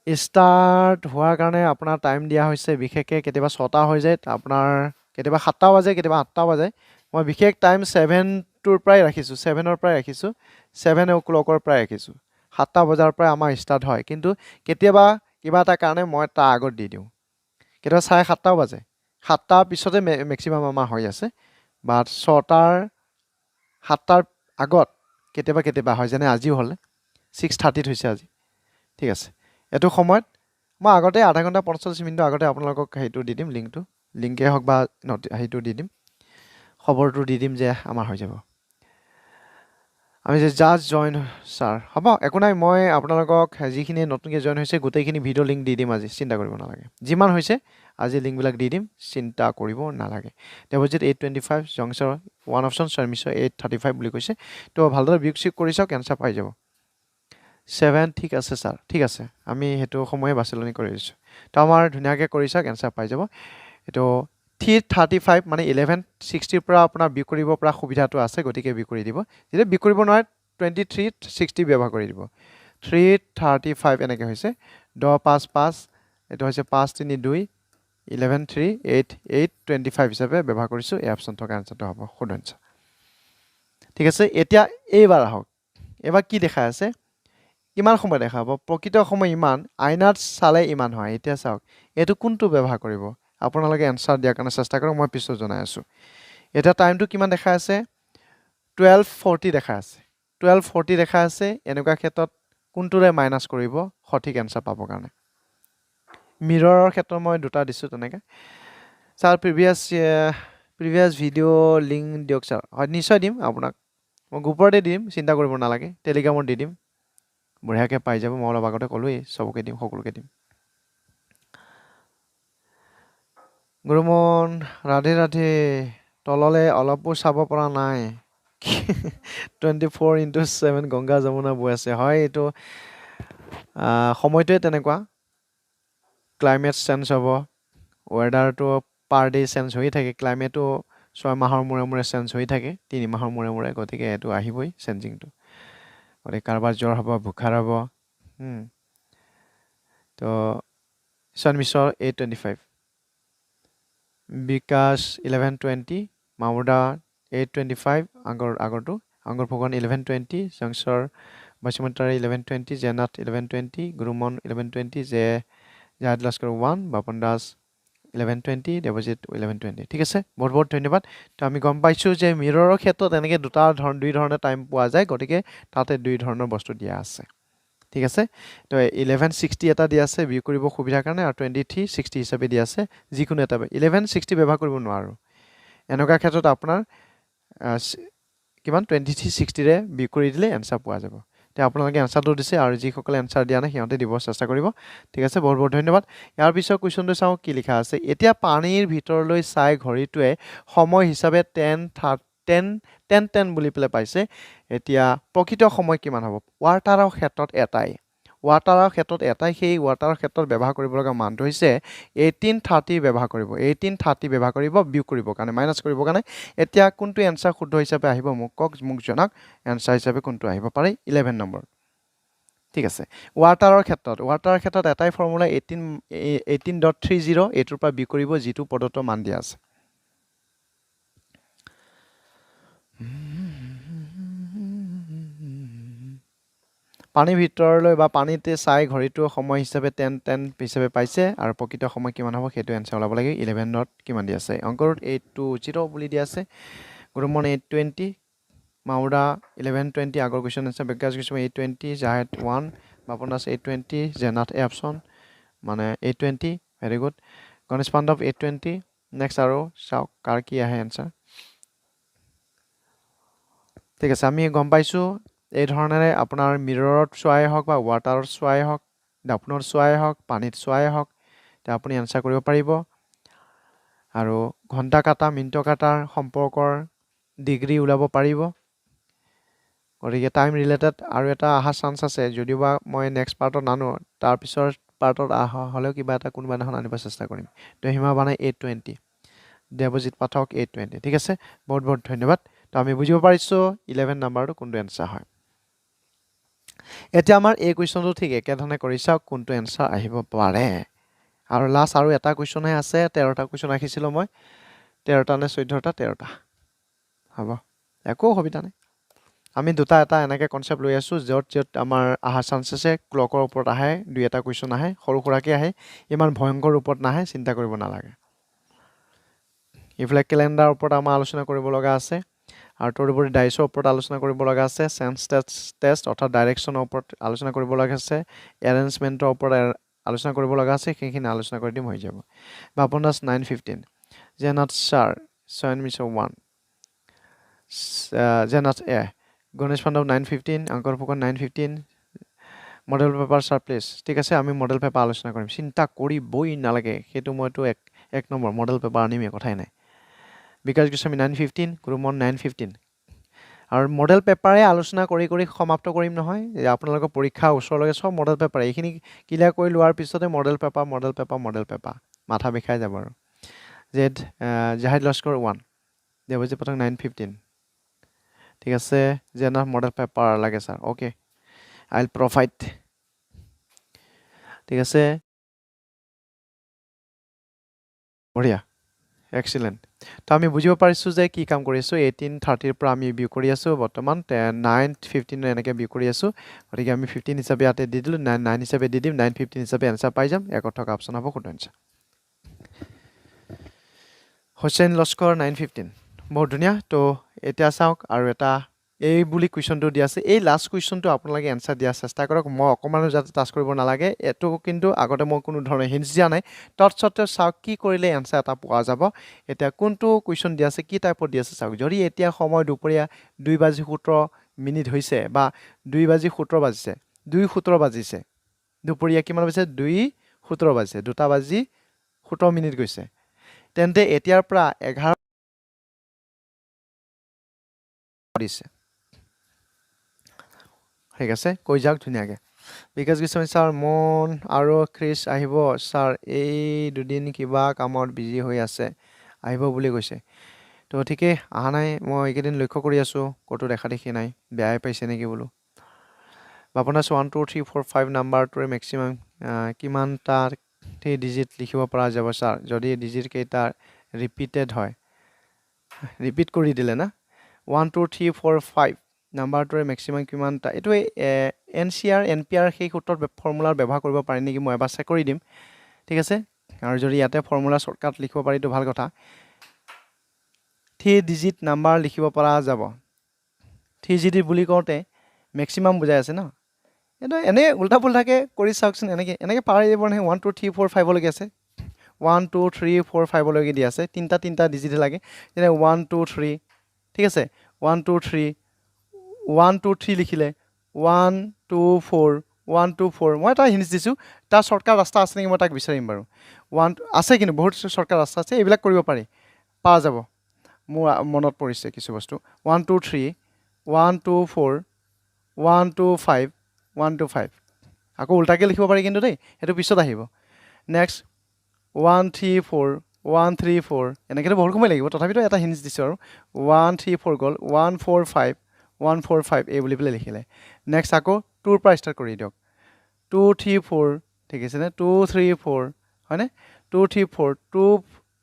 ষ্টাৰ্ট হোৱাৰ কাৰণে আপোনাৰ টাইম দিয়া হৈছে বিশেষকৈ কেতিয়াবা 6টা হৈ যায় আপোনাৰ কেতিয়াবা 7টা বাজে কেতিয়াবা 8টা বাজে মই বিশেষ টাইম 7টোৰ পৰাই ৰাখিছোঁ 7ৰ পৰাই ৰাখিছোঁ 7 o'clockৰ পৰাই ৰাখিছোঁ 7টা বজাৰ পৰাই আমাৰ ষ্টাৰ্ট হয় কিন্তু কেতিয়াবা কিবা এটা কাৰণে মই তাৰ আগত দি দিওঁ কেতিয়াবা 7:30টাও বাজে 7টাৰ পিছতে মেক্সিমাম আমাৰ হৈ আছে বাট 7টাৰ আগত কেতিয়াবা হয় যেনে আজিও হ'লে 6:30 হৈছে আজি ঠিক আছে এইটো সময়ত মই আগতে আধা ঘণ্টা 45 মিনিট আগতে আপোনালোকক সেইটো দি দিম লিংকে হওক বা সেইটো দি দিম খবৰটো দি দিম যে আমাৰ হৈ যাব আমি যে জাষ্ট জইন ছাৰ হ'ব একো নাই মই আপোনালোকক যিখিনি নতুনকৈ জইন হৈছে গোটেইখিনি ভিডিঅ' লিংক দি দিম আজি চিন্তা কৰিব নালাগে যিমান হৈছে আজি লিংকবিলাক দি দিম চিন্তা কৰিব নালাগে ডেপজিট 825 জংছৰ 1 অপশ্যন শৰ্মিশ্বৰ 835 বুলি কৈছে তো ভালদৰে ভিউ চিক কৰি চাওক এনচাৰ পাই যাব 7 ঠিক আছে ছাৰ ঠিক আছে আমি সেইটো সময়ে বাছনি কৰি দিছোঁ তো আমাৰ ধুনীয়াকৈ কৰি চাওক এনচাৰ পাই যাব এইটো 3:35 মানে 11:60 পৰা আপোনাৰ ভিউ কৰিব পৰা সুবিধাটো আছে গতিকে ভিউ কৰি দিব যেতিয়া ভিউ কৰিব নোৱাৰে 23:60 ব্যৱহাৰ কৰি দিব 3:35 এনেকৈ হৈছে 10:55 এইটো হৈছে 5:32 11:3 8:25 হিচাপে ব্যৱহাৰ কৰিছোঁ এই অপশ্যন থকা এনচাৰটো হ'ব শুদ্ধ এনচাৰ ঠিক আছে এতিয়া এইবাৰ আহক এইবাৰ কি দেখাই আছে কিমান সময় দেখা হ'ব প্ৰকৃত সময় ইমান আইনাত চালে ইমান হয় এতিয়া চাওক এইটো কোনটো ব্যৱহাৰ কৰিব আপোনালোকে এনচাৰ দিয়াৰ কাৰণে চেষ্টা কৰক মই পিছত জনাই আছোঁ এতিয়া টাইমটো কিমান দেখা আছে 12:40 দেখা আছে 12:40 দেখা আছে এনেকুৱা ক্ষেত্ৰত কোনটোৰে মাইনাছ কৰিব সঠিক এনচাৰ পাবৰ কাৰণে মিৰৰৰ ক্ষেত্ৰত মই দুটা দিছোঁ তেনেকৈ ছাৰ প্ৰিভিয়াছ ভিডিঅ' লিংক দিয়ক ছাৰ হয় নিশ্চয় দিম আপোনাক মই গ্ৰুপতে দিম চিন্তা কৰিব নালাগে টেলিগ্ৰামত দি দিম বঢ়িয়াকৈ পাই যাব মই অলপ আগতে ক'লোৱেই চবকে দিম সকলোকে দিম গুৰুমন ৰাধে ৰাধে তললৈ অলপো চাব পৰা নাই 24/7 গংগা যমুনা বৈ আছে হয় এইটো সময়টোৱে তেনেকুৱা ক্লাইমেট চেঞ্জ হ'ব ৱেডাৰটো পাৰ ডে চেঞ্জ হৈ থাকে ক্লাইমেটো 6 মাহৰ মূৰে চেঞ্জ হৈ থাকে 3 মাহৰ মূৰে গতিকে এইটো আহিবই চেঞ্জিংটো গতিকে কাৰোবাৰ জ্বৰ হ'ব বুখাৰ হ'ব তো শৰ্মিশ্বৰ 825 বিকাশ 11:20 মামুদা 8:25 আগৰটো আংগুৰ ফুকন 11:20 জংছৰ বাসুমতাৰী 11:20 জেনাথ 11:20 গুৰুমন 11:20 জাহিদ লস্কৰ 1 বাপন দাস 11:20 ডেপজিট 11:20 ঠিক আছে বহুত ধন্যবাদ তো আমি গম পাইছোঁ যে মিৰৰৰ ক্ষেত্ৰত এনেকৈ দুই ধৰণে টাইম পোৱা যায় গতিকে তাতে দুই ধৰণৰ বস্তু দিয়া আছে ঠিক আছে তো 11:60 এটা দিয়া আছে ভিউ কৰিব সুবিধাৰ কাৰণে আৰু 23:60 হিচাপে দিয়া আছে যিকোনো এটা 11:60 ব্যৱহাৰ কৰিব নোৱাৰোঁ এনেকুৱা ক্ষেত্ৰত আপোনাৰ কিমান 23:60ৰে ভিউ কৰি দিলে এনচাৰ পোৱা যাব তে আপোনালোকে এনসাৰটো দিছে আৰু যিসকলে এনসাৰ দিয়া নাই সিহঁতে দিব চেষ্টা কৰিব ঠিক আছে বহুত বহুত ধন্যবাদ ইয়াৰ পিছৰ কুৱেশ্যনটো চাওঁ কি লিখা আছে এতিয়া পানীৰ ভিতৰলৈ চাই ঘড়ীটোৱে সময় হিচাপে 10 বুলি পেলাই পাইছে এতিয়া প্ৰকৃত সময় কিমান হ'ব ৱাটাৰৰ ক্ষেত্ৰত এটাই ৱাটাৰৰ ক্ষেত্ৰত এটাই সেই ৱাটাৰৰ ক্ষেত্ৰত ব্যৱহাৰ কৰিব লগা মানটো হৈছে 1830 ব্যৱহাৰ কৰিব 1830 ব্যৱহাৰ কৰিব বিয়োগ কৰিব কাৰণে মাইনাছ কৰিব কাৰণে এতিয়া কোনটো এনসাৰ শুদ্ধ হিচাপে আহিব মোক জনাওক এনসাৰ হিচাপে কোনটো আহিব পাৰে 11 নম্বৰ ঠিক আছে ৱাটাৰৰ ক্ষেত্ৰত এটাই ফৰ্মুলা 18.30 এইটোৰ পৰা বিয়োগ কৰিব যিটো পদত্ব মান দিয়া আছে পানীৰ ভিতৰলৈ বা পানীতে চাই ঘড়ীটো সময় হিচাপে 10 হিচাপে পাইছে আৰু প্ৰকৃত সময় কিমান হ'ব সেইটো এনসাৰ ওলাব লাগে 11ত কিমান দিয়া আছে অংকত 820 বুলি দিয়া আছে গুৰুমন 820 মাউৰা 1120 আগৰ কুৱেশ্যন আনসাৰ বিকাশ কিছু 820 জাহেদ 1 বাপনাস 820 জেনাথ এ অপশ্যন মানে 820 very good Ganesh Pandav 820 next আৰু চাওক কাৰ কি আহে এনসাৰ ঠিক আছে আমি গম পাইছো এই ধৰণেৰে আপোনাৰ মিৰৰত চোৱাই হওক বা ৱাটাৰত চোৱাই হওক দাপনত চোৱাই হওক পানীত চোৱাই হওক তে আপুনি এনসাৰ কৰিব পাৰিব আৰু ঘণ্টা কাটা মিনিট কাটাৰ সম্পৰ্কৰ ডিগ্ৰী ওলাব পাৰিব গতিকে টাইম ৰিলেটেড আৰু এটা আহা চান্স আছে যদিওবা মই নেক্সট পাৰ্টত নানো তাৰ পিছৰ পাৰ্টত হ'লেও কিবা এটা কোনোবা এখন আনিব চেষ্টা কৰিম তো হিমা বানে 820 দেৱজিৎ পাঠক 820 ঠিক আছে বহুত বহুত ধন্যবাদ তো আমি বুজিব পাৰিছো 11 নম্বৰটো কোনটো এনসাৰ হয় এতিয়া আমাৰ এই কুৱেশ্যনটো ঠিক একেধৰণে কৰি চাওক কোনটো এনসাৰ আহিব পাৰে আৰু লাষ্ট আৰু এটা কুৱেশ্যনহে আছে 13টা কুৱেশ্যন ৰাখিছিলোঁ মই 13টা নে 14টা 13টা হ'ব একো অসুবিধা নাই আমি দুটা এটা এনেকৈ কনচেপ্ট লৈ আছোঁ য'ত আমাৰ আহা চান্স আছে ক্লকৰ ওপৰত আহে দুই এটা কুৱেশ্যন আহে সৰু সুৰাকৈ আহে ইমান ভয়ংকৰ ৰূপত নাহে চিন্তা কৰিব নালাগে ইফালে কেলেণ্ডাৰৰ ওপৰত আমাৰ আলোচনা কৰিব লগা আছে আৰু তদুপৰি ডাইছৰ ওপৰত আলোচনা কৰিব লগা আছে চেঞ্চ টেষ্ট অৰ্থাৎ ডাইৰেকশ্যনৰ ওপৰত আলোচনা কৰিব লগা আছে এৰেঞ্জমেণ্টৰ ওপৰত আলোচনা কৰিব লগা আছে সেইখিনি আলোচনা কৰি দিম হৈ যাব বাপনাছ 915 জেনাথ ছাৰ ছয়ন মিছৰ 1 জেনাথ এ গণেশ পাণ্ডৱ 915 অংকৰ Phukan 915 model paper sir please ঠিক আছে আমি মডেল পেপাৰ আলোচনা কৰিম চিন্তা কৰিবই নালাগে সেইটো মইতো এক নম্বৰ মডেল পেপাৰ আনিমেই কথাই নাই বিকাশ গোস্বামী 915 গুৰুমন 915 আৰু মডেল পেপাৰে আলোচনা কৰি সমাপ্ত কৰিম নহয় আপোনালোকৰ পৰীক্ষা ওচৰলৈকে সব মডেল পেপাৰ এইখিনি ক্লিয়াৰ কৰি লোৱাৰ পিছতে মডেল পেপাৰ মাথা বিষাই যাব আৰু জেড জাহিদ লস্কৰ 1 দেৱজিৎ পাঠক 915 ঠিক আছে জেনাৰ মডেল পেপাৰ লাগে sir okay I will provide ঠিক আছে বঢ়িয়া এক্সিলেণ্ট তো আমি বুজিব পাৰিছোঁ যে কি কাম কৰি আছোঁ 1830 পৰা আমি বিয়োগ কৰি আছোঁ বৰ্তমান 915 এনেকৈ বিয়োগ কৰি আছোঁ গতিকে আমি 15 হিচাপে ইয়াতে দি দিলোঁ 9 হিচাপে দি দিম 915 হিচাপে এনচাৰ পাই যাম একত থকা অপশ্যন হ'ব শুদ্ধ এনচাৰ হুছেইন লস্কৰ 915 বহুত ধুনীয়া তো এতিয়া চাওক আৰু এটা এই বুলি কুৱেশ্যনটো দিয়া আছে এই লাষ্ট কুৱেশ্যনটো আপোনালোকে এনচাৰ দিয়াৰ চেষ্টা কৰক মই অকণমানো যাতে টাচ কৰিব নালাগে এইটো কিন্তু আগতে মই কোনো ধৰণৰ হিণ্টছ দিয়া নাই তৎসত্ত্বেও চাওক কি কৰিলে এনচাৰ এটা পোৱা যাব এতিয়া কোনটো কুৱেশ্যন দিয়া আছে কি টাইপত দি আছে চাওক যদি এতিয়া সময় দুপৰীয়া 2:17 হৈছে বা 2:17 বাজিছে 2:17 বাজিছে দুপৰীয়া কিমান বাজিছে 2:17 বাজিছে 2:17 গৈছে তেন্তে এতিয়াৰ পৰা 11 দিছে ঠিক আছে কৈ যাওক ধুনীয়াকৈ বিকাশ গোস্বামী ছাৰ মন আৰু খ্ৰিছ আহিব ছাৰ এই দুদিন কিবা কামত বিজি হৈ আছে আহিব বুলি কৈছে তো ঠিকেই অহা নাই মই এইকেইদিন লক্ষ্য কৰি আছোঁ ক'তো দেখা দেখি নাই বেয়াই পাইছে নেকি বোলো আপোনাৰ 1 2 3 4 5 নাম্বাৰটোৰে মেক্সিমাম কিমানটা ডিজিট লিখিব পৰা যাব ছাৰ যদি ডিজিট কেইটা ৰিপিটেড হয় ৰিপিট কৰি দিলে না 1 2 3 4 5 নাম্বাৰটোৰে মেক্সিমাম কিমানটা এইটো NCR NPR সেই সূত্ৰত ফৰ্মুলাৰ ব্যৱহাৰ কৰিব পাৰি নেকি মই এবাৰ চেক কৰি দিম ঠিক আছে আৰু যদি ইয়াতে ফৰ্মুলা শ্বৰ্টকাট লিখিব পাৰিতো ভাল কথা 3 ডিজিট নাম্বাৰ লিখিব পৰা যাব 3 ডিজিট বুলি কওঁতে মেক্সিমাম বুজাই আছে ন এইটো এনেই উল্টা পুল্টাকৈ কৰি চাওকচোন এনেকৈ পাৰি যাব নহয় 1 2 3 4 5 লৈকে আছে 1 2 3 4 5 লৈকে দি আছে তিনিটা ডিজিট লাগে যেনে 1 2 3 ঠিক আছে 1 2 3 1 2 3 লিখিলে 1 2 4 1 2 4 মই এটা হিন্টছ দিছোঁ তাৰ শ্বৰ্টকাট ৰাস্তা আছে নেকি মই তাক বিচাৰিম বাৰু 1 আছে কিন্তু বহুত শ্বৰ্টকাট ৰাস্তা আছে এইবিলাক কৰিব পাৰি পাৰা যাব মোৰ মনত পৰিছে কিছু বস্তু 1 2 3 1 2 4 1 2 5 1 2 5 আকৌ উল্টাকে লিখিব পাৰি কিন্তু দেই সেইটো পিছত আহিব নেক্সট 1 3 4 1 3 4 এনেকৈতো বহুত সময় লাগিব তথাপিতো এটা হিন্টছ দিছোঁ আৰু 1 3 4 গ'ল 1 4 5 1 4 5 এই বুলি পেলাই লিখিলে নেক্সট আকৌ 2ৰ পৰা ষ্টাৰ্ট কৰি দিয়ক 2 3 4 ঠিক আছেনে 2 3 4 হয়নে 2 3 4 2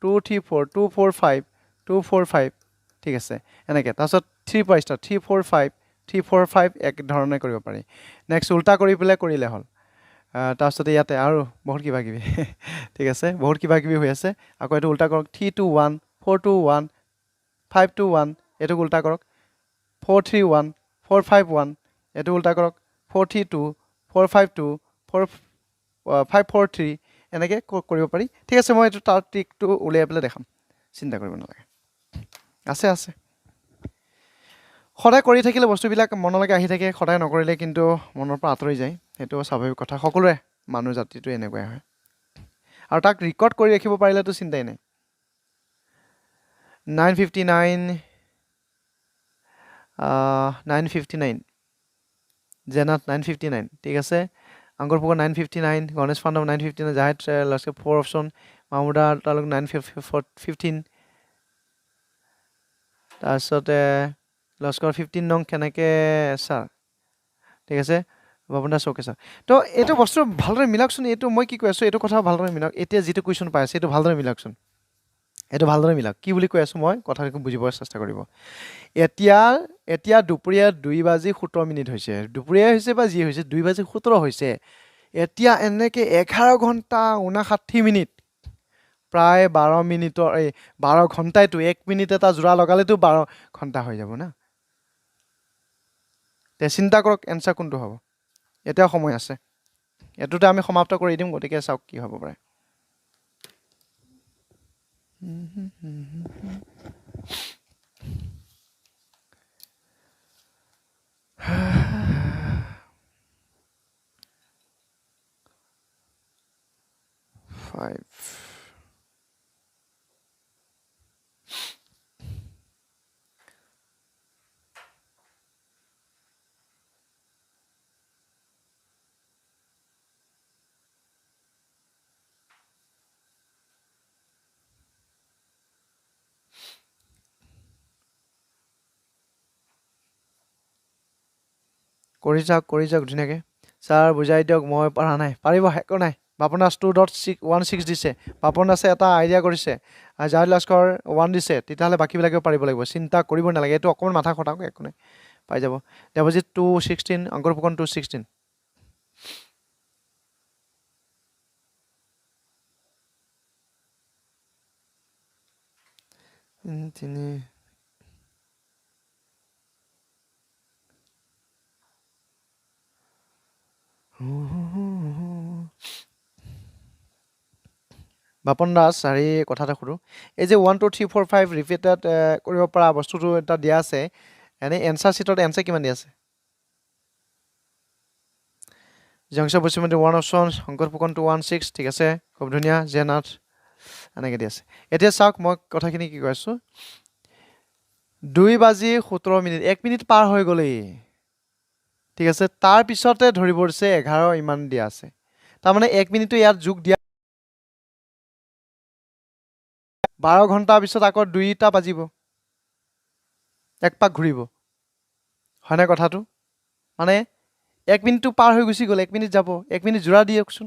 2 3 4 2 4 5 2 4 5 ঠিক আছে এনেকৈ তাৰপিছত 3 পৰা ষ্টাৰ্ট 3 4 5 3 4 5 এক ধৰণে কৰিব পাৰি নেক্সট উল্টা কৰি পেলাই কৰিলে হ'ল তাৰপিছতে ইয়াতে আৰু বহুত কিবা কিবি ঠিক আছে বহুত কিবা কিবি হৈ আছে আকৌ এইটো উল্টা কৰক 3 2 1 4 2 1 5 2 1 এইটো উল্টা কৰক 4 3 1 4 5 1 এইটো উল্টা কৰক 4 3 2 4 5 2 4 5 4 3 এনেকৈ কৰিব পাৰি ঠিক আছে মই এইটো তাৰ ট্ৰিকটো উলিয়াই পেলাই দেখাম চিন্তা কৰিব নালাগে আছে আছে সদায় কৰি থাকিলে বস্তুবিলাক মনলৈকে আহি থাকে সদায় নকৰিলে কিন্তু মনৰ পৰা আঁতৰি যায় সেইটো স্বাভাৱিক কথা সকলোৰে মানুহ জাতিটো এনেকুৱাই হয় আৰু তাক ৰেকৰ্ড কৰি ৰাখিব পাৰিলেতো চিন্তাই নাই 959 959 জেনাত 959 ঠিক আছে আংকৰ ফুকন 959 গণেশ পাণ্ডৱ 959 জাহেদ লস্কৰ 4 অপশ্যন মাহমুদা তালুক 915 তাৰপিছতে লস্কৰ 15 নং কেনেকৈ ছাৰ ঠিক আছে বাবুন দাস অ'কে ছাৰ তো এইটো বস্তু ভালদৰে মিলাকচোন এইটো মই কি কৈ আছোঁ এইটো কথা ভালদৰে মিলাওক এতিয়া যিটো কুৱেশ্যন পাই আছে এইটো ভালদৰে মিলাকচোন এইটো ভালদৰে মিলাওক কি বুলি কৈ আছোঁ মই কথাটো বুজিবৰ চেষ্টা কৰিব এতিয়া দুপৰীয়া 2:17 হৈছে দুপৰীয়া হৈছে বা যি হৈছে 2:17 হৈছে এতিয়া এনেকৈ 11 ঘণ্টা 59 মিনিট প্ৰায় 12 মিনিটৰ এই 12 ঘণ্টাইতো 1 মিনিট এটা জোৰা লগালেতো 12 ঘণ্টা হৈ যাব না তে চিন্তা কৰক এনচাৰ কোনটো হ'ব এতিয়াও সময় আছে এইটোতে আমি সমাপ্ত কৰি দিম গতিকে চাওক কি হ'ব পাৰে কৰি যাওক ধুনীয়াকৈ ছাৰ বুজাই দিয়ক মই পৰা নাই পাৰিব একো নাই বাপন দাস 2.16 দিছে বাপন দাসে এটা আইডিয়া কৰিছে জাহেদ লস্কৰ 1 দিছে তেতিয়াহ'লে বাকীবিলাকেও পাৰিব লাগিব চিন্তা কৰিব নালাগে এইটো অকণমান মাথা খটাওক একো নাই পাই যাব দেৱজিত 216 অংকৰ ফুকন 216 বাপন দাস হেৰি কথা এটা সুধোঁ এই যে 1 2 3 4 5 ৰিপিটেড কৰিব পৰা বস্তুটো এটা দিয়া আছে এনেই এনচাৰ চিটত এনচাৰ কিমান দিয়া আছে জংশ বসুমতী 1 অপশ্যন শংকৰ ফুকন 216 ঠিক আছে খুব ধুনীয়া জেনাথ এনেকৈ দি আছে এতিয়া চাওক মই কথাখিনি কি কৈ আছোঁ 2:17 1 মিনিট পাৰ হৈ গ'লেই ঠিক আছে তাৰপিছতে ধৰিব দিছে 11 ইমান দিয়া আছে তাৰমানে 1 মিনিটো ইয়াত যোগ দিয়া 12 ঘণ্টাৰ পিছত আকৌ 2টা বাজিব এক পাক ঘূৰিব হয়নে কথাটো মানে 1 মিনিটটো পাৰ হৈ গুচি গ'ল 1 মিনিট যাব 1 মিনিট জোৰা দিয়কচোন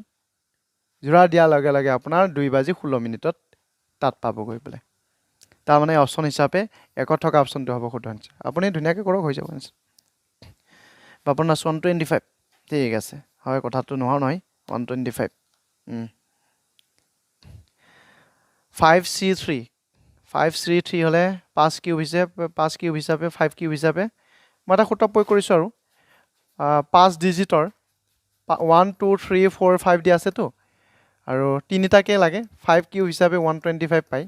জোৰা দিয়াৰ লগে লগে আপোনাৰ 2:16 তাত পাবগৈ পেলাই তাৰমানে অপশ্যন হিচাপে একত থকা অপশ্যনটো হ'ব শুদ্ধ আনচাৰ আপুনি ধুনীয়াকৈ কৰক হৈ যাব আনচাৰ বাপন দাস 125 ঠিক আছে হয় কথাটো নোহোৱা নহয় 125 5C3 5C3 হ'লে 5 কিউব হিচাপে 5 কিউব হিচাপে মই এটা সূত্ৰ প্ৰয়োগ কৰিছোঁ আৰু 5 ডিজিটৰ 1 2 3 4 5 দিয়া আছেতো আৰু তিনিটাকে লাগে 5 কিউব হিচাপে 125 পায়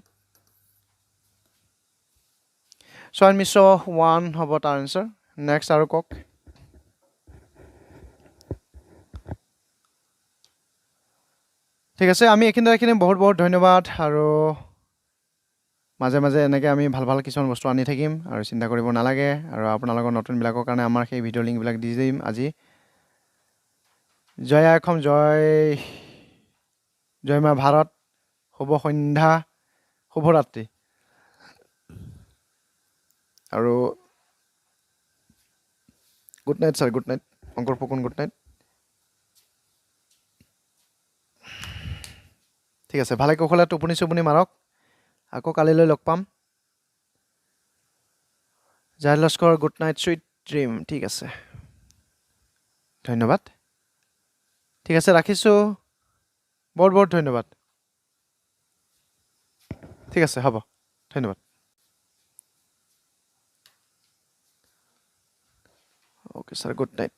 ছয়ন মিশ্ৰ 1 হ'ব তাৰ আনচাৰ নেক্সট আৰু কওক ঠিক আছে আমি এইখিনি ৰাখিম বহুত বহুত ধন্যবাদ আৰু মাজে মাজে এনেকৈ আমি ভাল ভাল কিছুমান বস্তু আনি থাকিম আৰু চিন্তা কৰিব নালাগে আৰু আপোনালোকৰ নতুনবিলাকৰ কাৰণে আমাৰ সেই ভিডিঅ' লিংকবিলাক দি দিম আজি জয় আই অসম জয় মা ভাৰত শুভ সন্ধ্যা শুভৰাত্ৰি আৰু good night sir good night অংকৰ ফুকন গুড নাইট ঠিক আছে ভালে কুশলে টোপনি চোপনি মাৰক আকৌ কালিলৈ লগ পাম Zahid Laskar good night sweet dream ঠিক আছে ধন্যবাদ ঠিক আছে ৰাখিছোঁ বহুত বহুত ধন্যবাদ ঠিক আছে হ'ব ধন্যবাদ অ'কে ছাৰ গুড নাইট